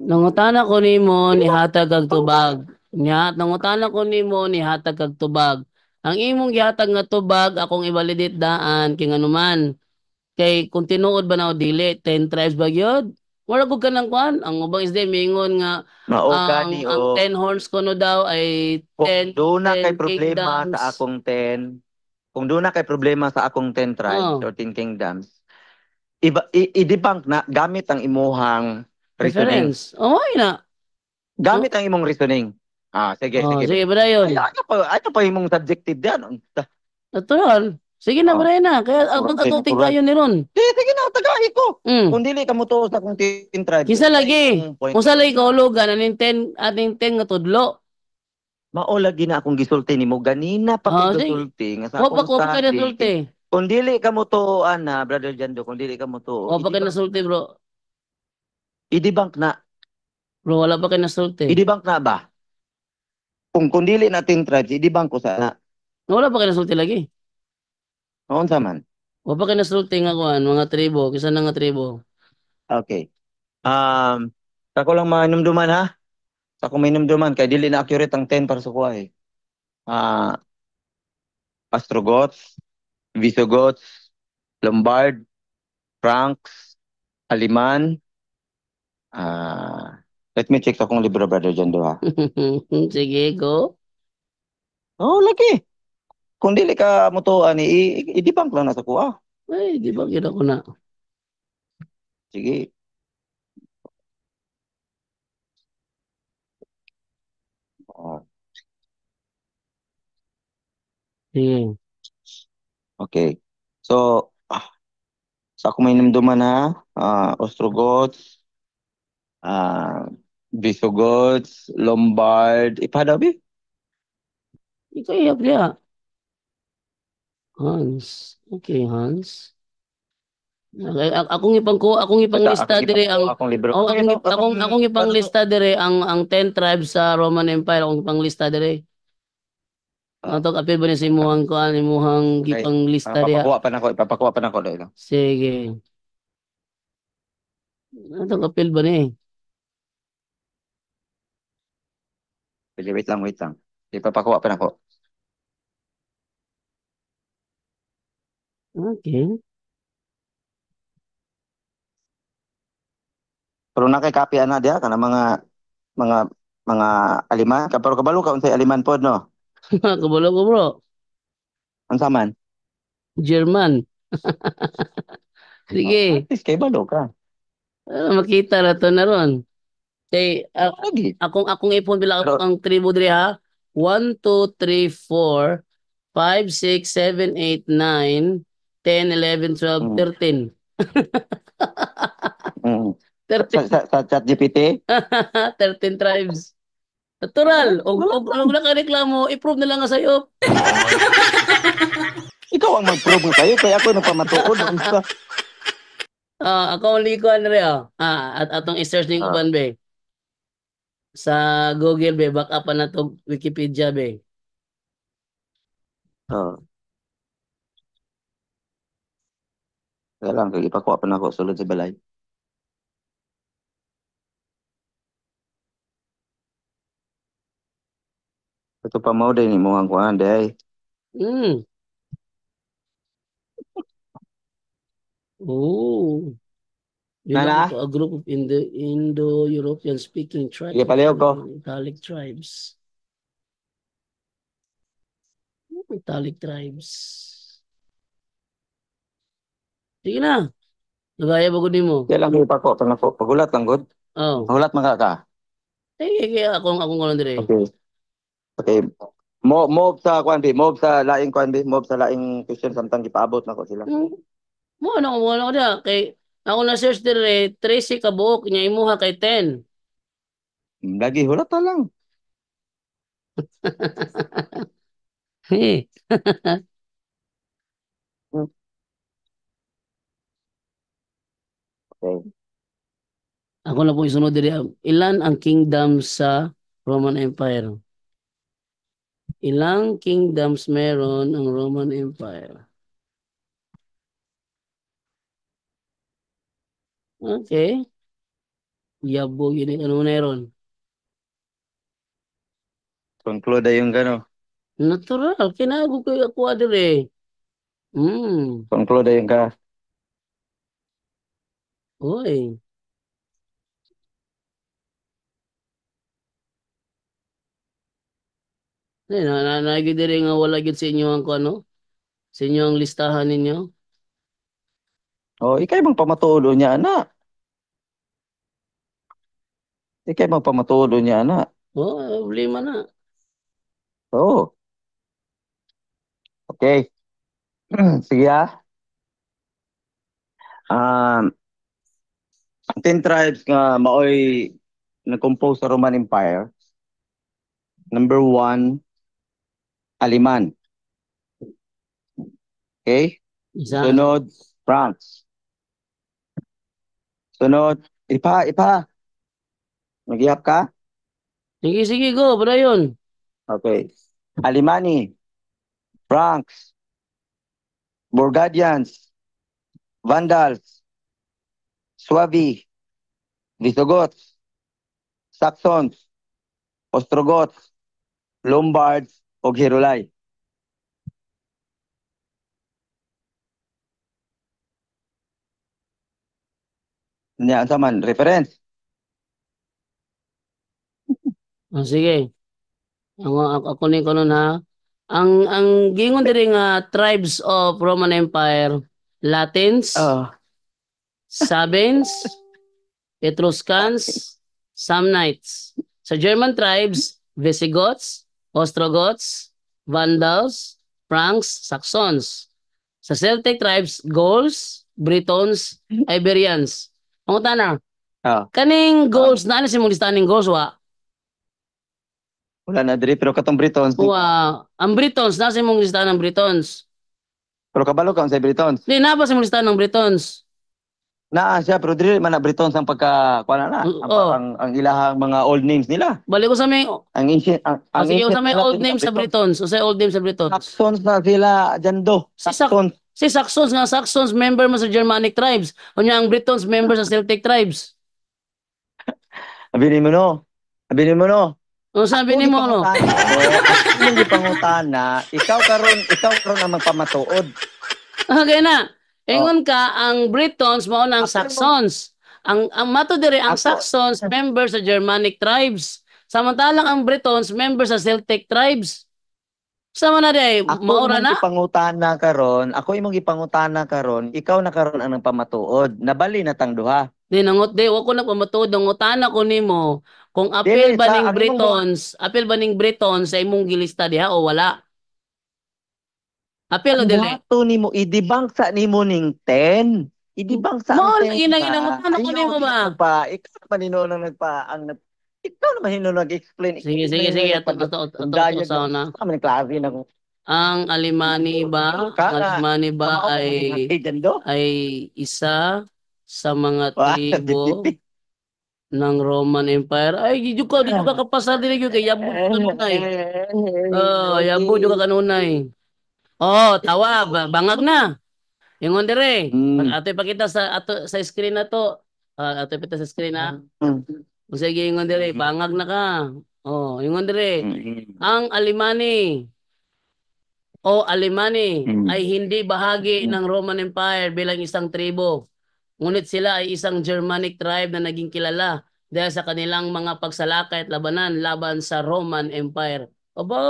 Nangutana ko nimo ni hatag kag tubag. Nangutana ko nimo ni hatag kag tubag. Ang imong gihatag nga tubag akong i-validate daan kay nganuman. Kay kung tinuod ba na o dili 10 tribes ba gyud? Wala ko kanang kuan. Ang ubang isde mingon nga mao gani ang o 10 horns ko no daw ay kung doon na kay 10 problema sa kingdoms. akong 10, kung doon na kay problema sa akong 10 tribes Oh, or 10 kingdoms, i-debunk na gamit ang imuhang reasoning. reference. Oh, ay na. Gamit ang imong reasoning. Sige, Oh, sige. sige ba yun? Ay, ano pa imong subjective diyan? Natural. Sige na, Oh, Bray na. Kaya ako okay, katuting correct. kayo ni Ron. Sige na, tagahi ko. Mm. Kung dili ka mo to sa akong 10 tribes. Kinsa lagi. Ang point Kung sa ko. lagi kahulugan, ating 10 nga tudlo. Mao lagi na akong gisulti nimo ganina pa kay Sige. gisulti nga sa O pa akong ko pa kayo study. nasulti. Kung dili ka mo to ana, brother Jando, kung dili ka mo to, O pa kayo nasulti, bro. i-debunk na. Bro, wala pa kayo nasulti. I-debunk na ba? Kung dili natin tribes, i-debunk ko sana. Wala pa kayo nasulti lagi. Noon sa man. O pa kayo nasulti nga kuan, mga tribo. Kisa na nga tribo. Okay. Ako lang manumduman ha. Ako may numduman kay dili na accurate ang 10 para sa kuha eh. Ostrogoths, Visigoths, Lombard, Franks, Aliman. Let me check sa akong libro, brother Jando ha. Sige, go. Oh, lagi. Kung dili ka mutuan, i-debunk lang na sa kuha. Ay, di ba kita ko na. Sige. Sige. Okay. So, sa ako may numduman ha, Ostrogoths, Visigoths, Lombard, ipadabi? Ikaw iya, priya. Hans. Okay, Hans. Akong ipang lista dire ang akong libro. akong ipang lista dire ang 10 tribes sa Roman Empire akong ipang lista dire. Ato apil ba ni sa imuhang kuan imuhang gipang lista diha. Ipapakuha pa nako dahil. Sige. Ato apil ba ni? Wait lang, wait lang. Ipapakuha pa nako. Okay. Pero nakay-copy ana diha kana mga mga aliman, pero kabalo ka unsay aliman pod no? Kabalo ko bro. Unsa man? German. Sige. At least kay balo ka. Makita na to na ron. Kay Lagi. akong ipon bila ang tribo dire ha. 1 2 3 4 5 6 7 8 9 10 11 12 13. Mm. 13 Sa chat GPT? 13 tribes. Natural. Og nakareklamo, i-prove na lang nga sa'yo. Ikaw ang mag-prove nga kayo, kaya ako napamatuod. Ako ang likuan rin at atong i-search ning uban be. Sa Google be, back up na to Wikipedia be. Kaya lang, ipakuha pa na ako sulod sa balay. Ito pa mo din mo ang kuhan, day. Oh. Belong to a group of Indo-European speaking tribes. Sige, paliw ko. Italic tribes. Italic tribes. Sige na. Nagaya ba gud nimo? Kaya lang pa ko, pangako. Pagulat lang, good. Oh. Pagulat man ka. Kaya akong kuno dire. Okay. Okay. Move sa kwan bi, move sa laing kwan bi, move sa laing question samtang gipaabot na ko sila. Mo ano ko dia kay ako na search dire 13 ka buok nya imuha kay 10. Lagi hulat ta lang. Hey. Okay. Ako na po isunod dire. Ilan ang kingdom sa Roman Empire? Ilang kingdoms meron ang Roman Empire? Okay. Yabo yun ano meron. Conclude yung gano. Natural. Kinago ko ako dire. Conclude yung ka. Oy. Nagid dire nga wala gid sa inyo ang ano? Sa inyo ang listahan ninyo? Oh, ikay bang pamatulo niya ana. Ikay bang pamatulo niya ana. Oh, problema na. Oh. Okay. Sige ah. 10 tribes nga maoy nag-compose sa Roman Empire. Number 1, Aliman. Okay? Isa. Sunod, France. Sunod, ipa. Nag-iap ka? Sige, go. Para yun. Okay. Alimani, Franks, Burgundians, Vandals, Suevi, Visigoths, Saxons, Ostrogoths, Lombards, o Hirulay. Nya sa man reference. Oh, sige. Ako ni kono na. Ang gingon diri nga tribes of Roman Empire, Latins, Sabines, Etruscans, Samnites. Sa German tribes, Visigoths, Ostrogoths, Vandals, Franks, Saxons. Sa Celtic tribes, Gauls, Britons, Iberians. Pangutan na. Kaning Gauls na ano si mong listahan ning Gauls wa? Wala na diri pero katong Britons. Ang Britons nasa mong listahan ng Britons. Pero kabalo ka sa Britons. Di na ba sa mong listahan ng Britons? Naa siya pero diri man na Britons ang pagka kuan na. Ang ilahang mga old names nila. Balik ko sa may ang ancient sige, sa may old names sa Britons. O sa old names sa Britons. Saxons na sila dyan Saxons. Si Saxons nga, Saxons member mo sa Germanic tribes. Kunya ang Britons member sa Celtic tribes. Sabi mo no. O sabi ni mo no. Ang gipangutana, ikaw karon ang magpamatuod. Okay na. Ingon ka ang Britons mao nang Saxons. Ang mato dire ang Saxons member sa Germanic tribes. Samantalang ang Britons member sa Celtic tribes. Sama na day, maura na. Ako imong gipangutana karon, ikaw na karon ang nagpamatuod. Nabali na tang duha. Di nangot di, wako na pamatuod ng utana ko nimo kung apil ba ning Britons, sa imong gilista diha o wala. Apil o dili. Wato nimo i-debunk sa nimo ning 10. I-debunk sa mo ginanginan ko nimo ba? Ikaw pa nino nang ikaw naman hino nag-explain. Sige. Ato sa una. Kami klase na ko. Ang Alemani ba? Ay isa sa mga tribo ng Roman Empire. Ay, dito ka kapasar din yun. Kaya yabo kanunay. Yabo juga kanunay. Tawa. Bangag na. Ingon dire. Ato ipakita sa screen na to. Ato ipakita sa screen na. Sige, ingon dire, bangag na ka. Ingon dire. Ang Alemani ay hindi bahagi ng Roman Empire bilang isang tribo. Ngunit sila ay isang Germanic tribe na naging kilala dahil sa kanilang mga pagsalakay at labanan laban sa Roman Empire. Aba,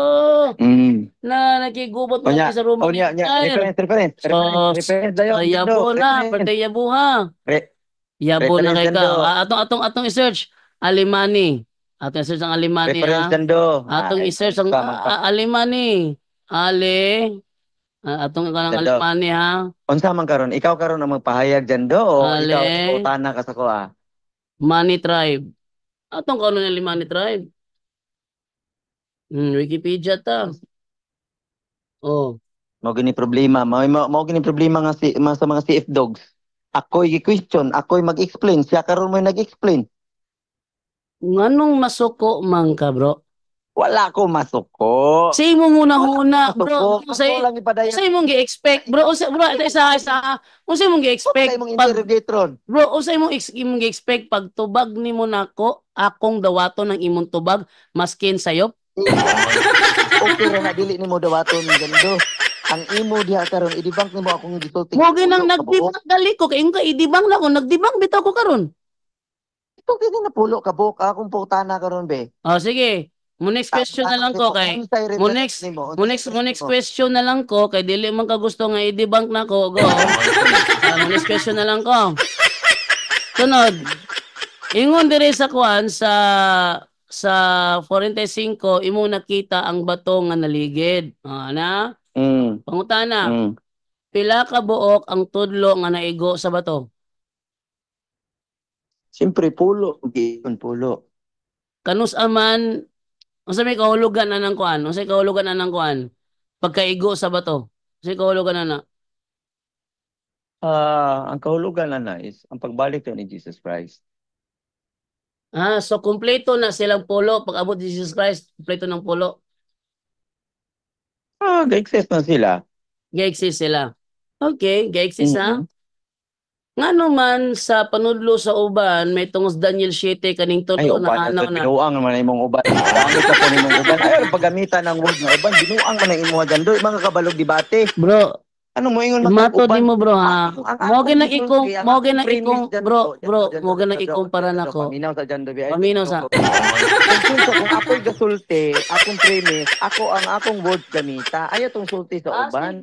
na nakigubot mo Onya, sa Roman onya, nya, Empire. So, reference dayon sa Jando, yabo na, reference. partay yabo ha. Yabo na Reference kay ka. Jando, Atong i-search Alemani. Atong i-search ang Alemani reference ha. Jando. Atong i-search ang Alemani. Ale. Atong kanang Jando. Alemani ha. Unsa man karon? Ikaw karon ang magpahayag Jando o ikaw Ale. utana ka sa ko Mani tribe. Atong kanon ng Alemani tribe. Wikipedia ta. Oh. Mao gini problema, mao gini problema nga sa mga CF dogs. Ako'y gi-question, ako'y mag-explain, siya karon mo nag-explain. Nganong masuko man ka, bro? Wala ko masuko. Sa imo muna, bro. Masuko, ako lang ipadayon. Sa imong gi-expect, bro. Bro, ito isa. Unsa imong gi-expect? Sa imong interrogator. Bro, unsa imong gi-expect pag tubag nimo nako, akong dawaton ng imong tubag maskin sayop? Okay ra na dili nimo dawaton Jando. Ang imo diha karon idibang nimo akong gisulti. Mo ginang nagdibang gali ko kay ingo idibang na ko, nagdibang bitaw ko karon. Ito kini napulo ka buok akong putana karon be. Oh, sige. Mo next question na lang ko kay mo next question na lang ko kay dili man ka gusto nga i-debunk na ko. Go. Mo next question na lang ko. Sunod. Ingon dire sa kuan sa 45 imo nakita ang bato nga naligid. Na? Pangutana. Pila ka buok ang tudlo nga naigo sa bato? Siyempre pulo, giyon pulo. Kanus aman unsa may kahulugan na ng kuan? Unsa may kahulugan na ng kuan? Pagkaigo sa bato. Unsa may kahulugan na? Ang kahulugan na is ang pagbalik ni Jesus Christ. So kumpleto na silang pulo pag abot ni Jesus Christ, kumpleto ng pulo. Ga-exist na sila. Ga-exist sila. Okay, ga-exist ha. Ngano man sa panudlo sa uban may tungos Daniel 7 kaning tulo na ano na. Binuang man imong uban. Gamit ka po nimong uban. Ayaw paggamitan ng word nga uban, binuang man ang imong Jando, mga kabalog debate. Bro, ano mo ingon matod nimo bro ha. Mo ginang ikong bro, mo ginang ikumpara nako. Paminaw sa Jando bi. Paminaw sa. Kung ako'y gasulti, akong premise, ako ang akong word gamita. Ayaw tong sulti sa uban.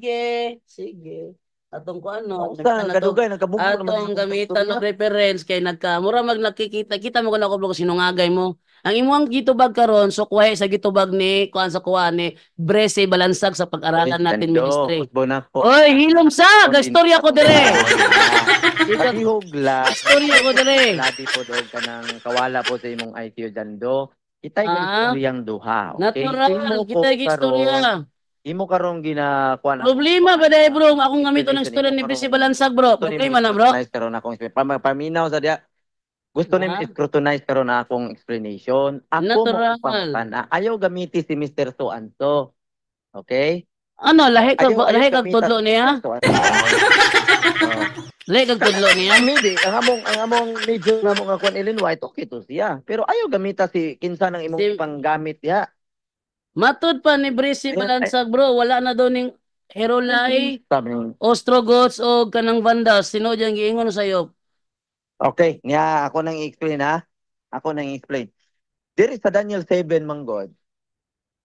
Sige. Atong ko ano, kadugay nagkabugo atong gamitan ng reference kay mura nakikita kita mo ko blog sinungagay mo. Ang imuang gitubag karon so kuha sa gitubag ni kuan sa kuha ni Brese Balansag sa pag-aralan natin ministry. Oy, hilom sa gastorya ko dire. Hugla. Istorya ko dire. Ladi po dog kanang kawala po sa imong IQ Jando. Itay istoryang duha. Okay? Natural, kita istorya. Imo karong ginakuha na. Problema ba dahil bro, akong gamito ng istorya ni Brese Balansag bro. Problema na bro. Karon akong paminaw sa dia. Gusto ni scrutinize karon na akong explanation. Ako mo pangtana. Ayaw gamiti si Mr. Suanto. Okay? Ano, lahi kag tudlo niya? Lahi kag tudlo niya? Hindi, ang among medyo nga mo nga kuan Illinois, okay to siya. Pero ayaw gamita si kinsa ng imong panggamit ya. Matod pa ni Brese Balansag bro, wala na daw ning Herolai, Ostrogoths o kanang Vandas. Sino diyang giingon sa'yo? Okay, nga ako nang i-explain ha. Ako nang i-explain. There is sa Daniel 7 manggod.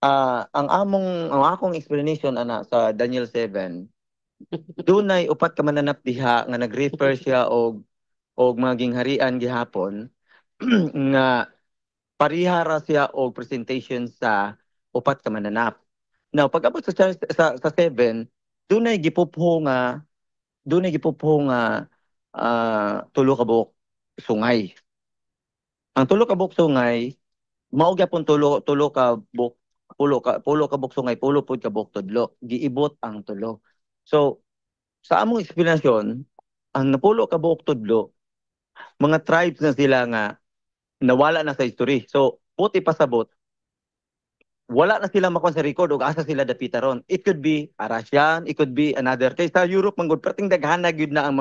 Ang akong explanation ana sa Daniel 7. Dunay upat ka mananap diha nga nag-refer siya og maging harian gihapon nga parihara siya og presentation sa upat ka mananap. Now, pag abot sa 7, dunay gipupho nga tulo ka buok sungay. Ang tulo ka buok sungay mao gyapon tulo ka buok pulo ka buok sungay, pulo pud ka buok tudlo. Giibot ang tulo. So, sa among explanation, ang napulo ka buok tudlo, mga tribes na sila nga nawala na sa history. So, puti pasabot, wala na sila makuha sa record o asa sila dapita ron. It could be a Russian, it could be another. Kaya sa Europe, manggod, perting daghanag yun na ang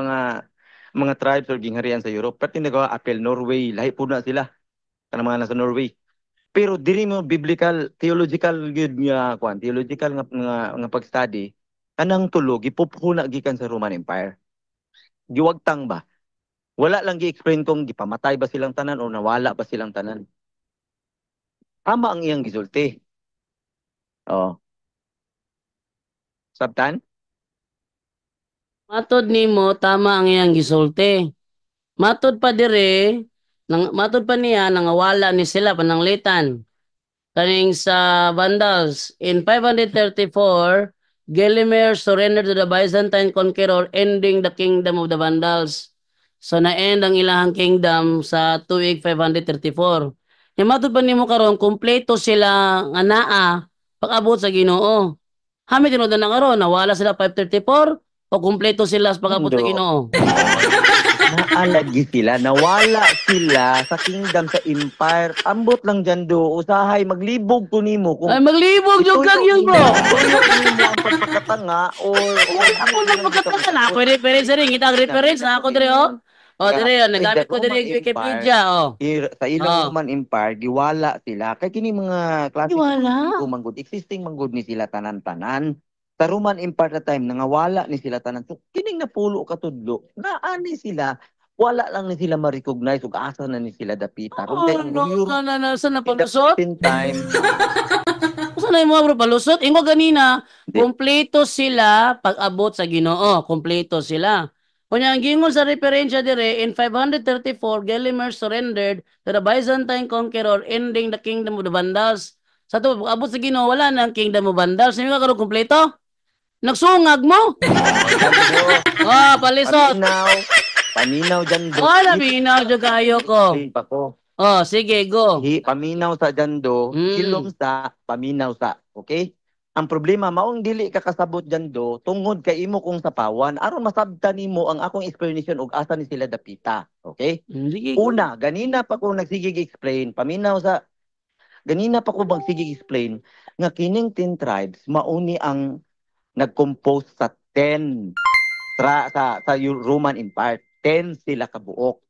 mga tribes or gingharian sa Europe. Perting nagawa apel, Norway, lahi po na sila. Kanang mga nasa Norway. Pero diri mo biblical, theological yun nga, theological nga pag-study, kanang tulo, gipupuna gikan sa Roman Empire. Giwagtang ba? Wala lang gi-explain kung gipamatay ba silang tanan o nawala ba silang tanan. Tama ang iyang gisulti. Oh. Sabtan? Matod nimo tama ang iyang gisulti. Matod pa dire, matod pa niya nangawala ni sila pananglitan. Kaning sa Vandals in 534, Gelimer surrendered to the Byzantine conqueror, ending the kingdom of the Vandals. So na-end ang ilang kingdom sa tuig 534. Yung matod pa nimo karon kumpleto sila nga naa pag-abot sa Ginoo. Hami tinud na karon nawala sila 534 o kumpleto sila sa pag-abot sa Ando. Ginoo. Naalagi sila, nawala sila sa kingdom, sa empire. Ambot lang dyan do, usahay, maglibog ko nimo. Ay maglibog jud kag yun bro. Tuyo nimo ang pagpakatanga or Ako na magkataka na ako reference rin kita ang reference na ako dire oh. Oh dire oh, nagamit ko dire yung Wikipedia oh. Sa ilang Roman Empire, giwala sila. Kay kini mga klase Giwala? manggod, existing manggod ni sila tanan-tanan. Sa Roman Empire na time, nangawala ni sila tanan. So, kining napulo katudlo, naani sila, wala lang ni sila ma-recognize ug asa na ni sila dapita. Oh, no, saan na palusot? Time. Saan na yung mga bro palusot? Ingo ganina, kompleto sila pag-abot sa Ginoo. Kompleto sila. Kunya ang gingon sa referensya dire, in 534, Gelimer surrendered to the Byzantine conqueror, ending the kingdom of the Vandals. Sa to, pag-abot sa Ginoo, wala na ang kingdom of Vandals. Sino ka karon kompleto? Nagsungag mo? Palisot. Paminaw dyan do. Naminaw dyan kayo ko. Sige, go. Paminaw sa dyan do, ilong sa, paminaw sa. Okay? Ang problema, maong dili ka kasabot dyan do, tungod kay imo kong sapawan, aron masabtan nimo ang akong explanation ug asa ni sila dapita. Okay? Una, ganina pa ko nagsigig explain, ganina pa ko magsigig explain, nga kining 10 tribes, mauni ang nag-compose sa 10 sa Roman Empire. 10 sila kabuok.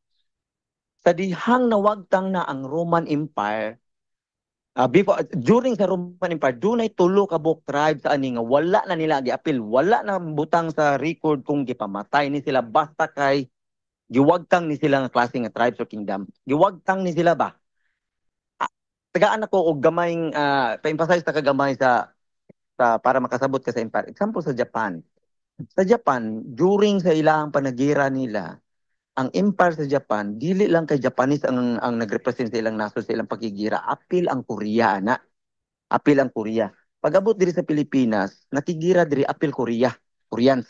Sa dihang nawagtang na ang Roman Empire, during sa Roman Empire, dunay tulo ka buok tribes ani nga wala na nila giapil, wala na butang sa record kung gipamatay ni sila basta kay giwagtang ni sila nga klase nga tribes or kingdom. Giwagtang ni sila ba? Tagaan ako og gamayng pa-emphasize ta kagamay sa para makasabot ka sa empire. Example sa Japan. Sa Japan, during sa ilang panagira nila, ang empire sa Japan, dili lang kay Japanese ang nagrepresent sa ilang nasod sa ilang pagigira, apil ang Korea na. Apil ang Korea. Pag-abot diri sa Pilipinas, nakigira diri apil Korea, Koreans.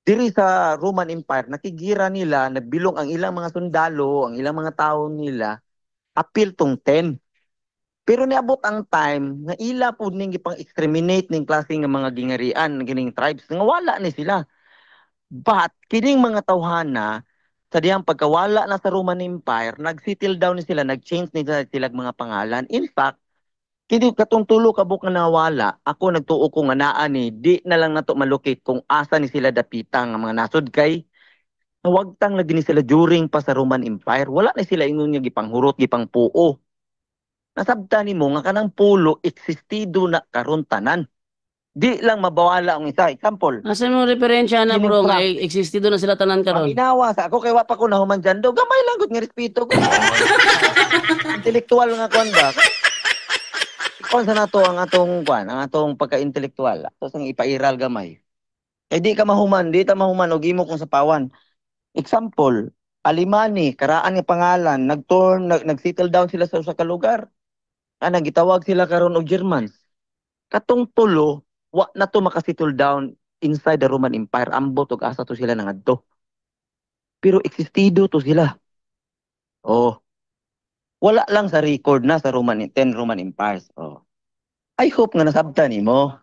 Diri sa Roman Empire, nakigira nila, nagbilong ang ilang mga sundalo, ang ilang mga tao nila, apil tong 10. Pero niabot ang time nga ila pud ning gipang exterminate ning klase nga mga gingarian, gining tribes nga wala ni sila. But kining mga tawhana sa diyang pagkawala na sa Roman Empire, nag-settle down ni sila, nag-change ni sila mga pangalan. In fact, kini katong tulo ka buok na nawala, ako nagtuo ko nga naa ni di na lang nato malukit kung asa ni sila dapita nga mga nasod kay nawagtang lagi ni sila during pa sa Roman Empire. Wala na sila ingon nga gipanghurot, gipangpuo. Nasabta ni mo nga kanang pulo existido na karon tanan. Di lang mabawala ang isa. Example. Asa mo referensya na bro nga existido na sila tanan karon. Paginawa sa ako kay wa pa ko nahuman dyan do. Gamay lang gud nga respeto ko. Intelektual nga kwan ba? Kung sa nato ang atong kwan, ang atong pagka-intelektual. So sang ipairal gamay. Kay di ka mahuman, di ta mahuman og imo kung sapawan. Example, Alemani, karaan nga pangalan, nag-settle down sila sa usa ka lugar. Gitawag sila karon og Germans. Katong tulo, wa na to makasettle down inside the Roman Empire. Ambot og asa to sila nangadto. Pero existido to sila. Wala lang sa record na sa 10 Roman Empires. I hope nga nasabtan nimo.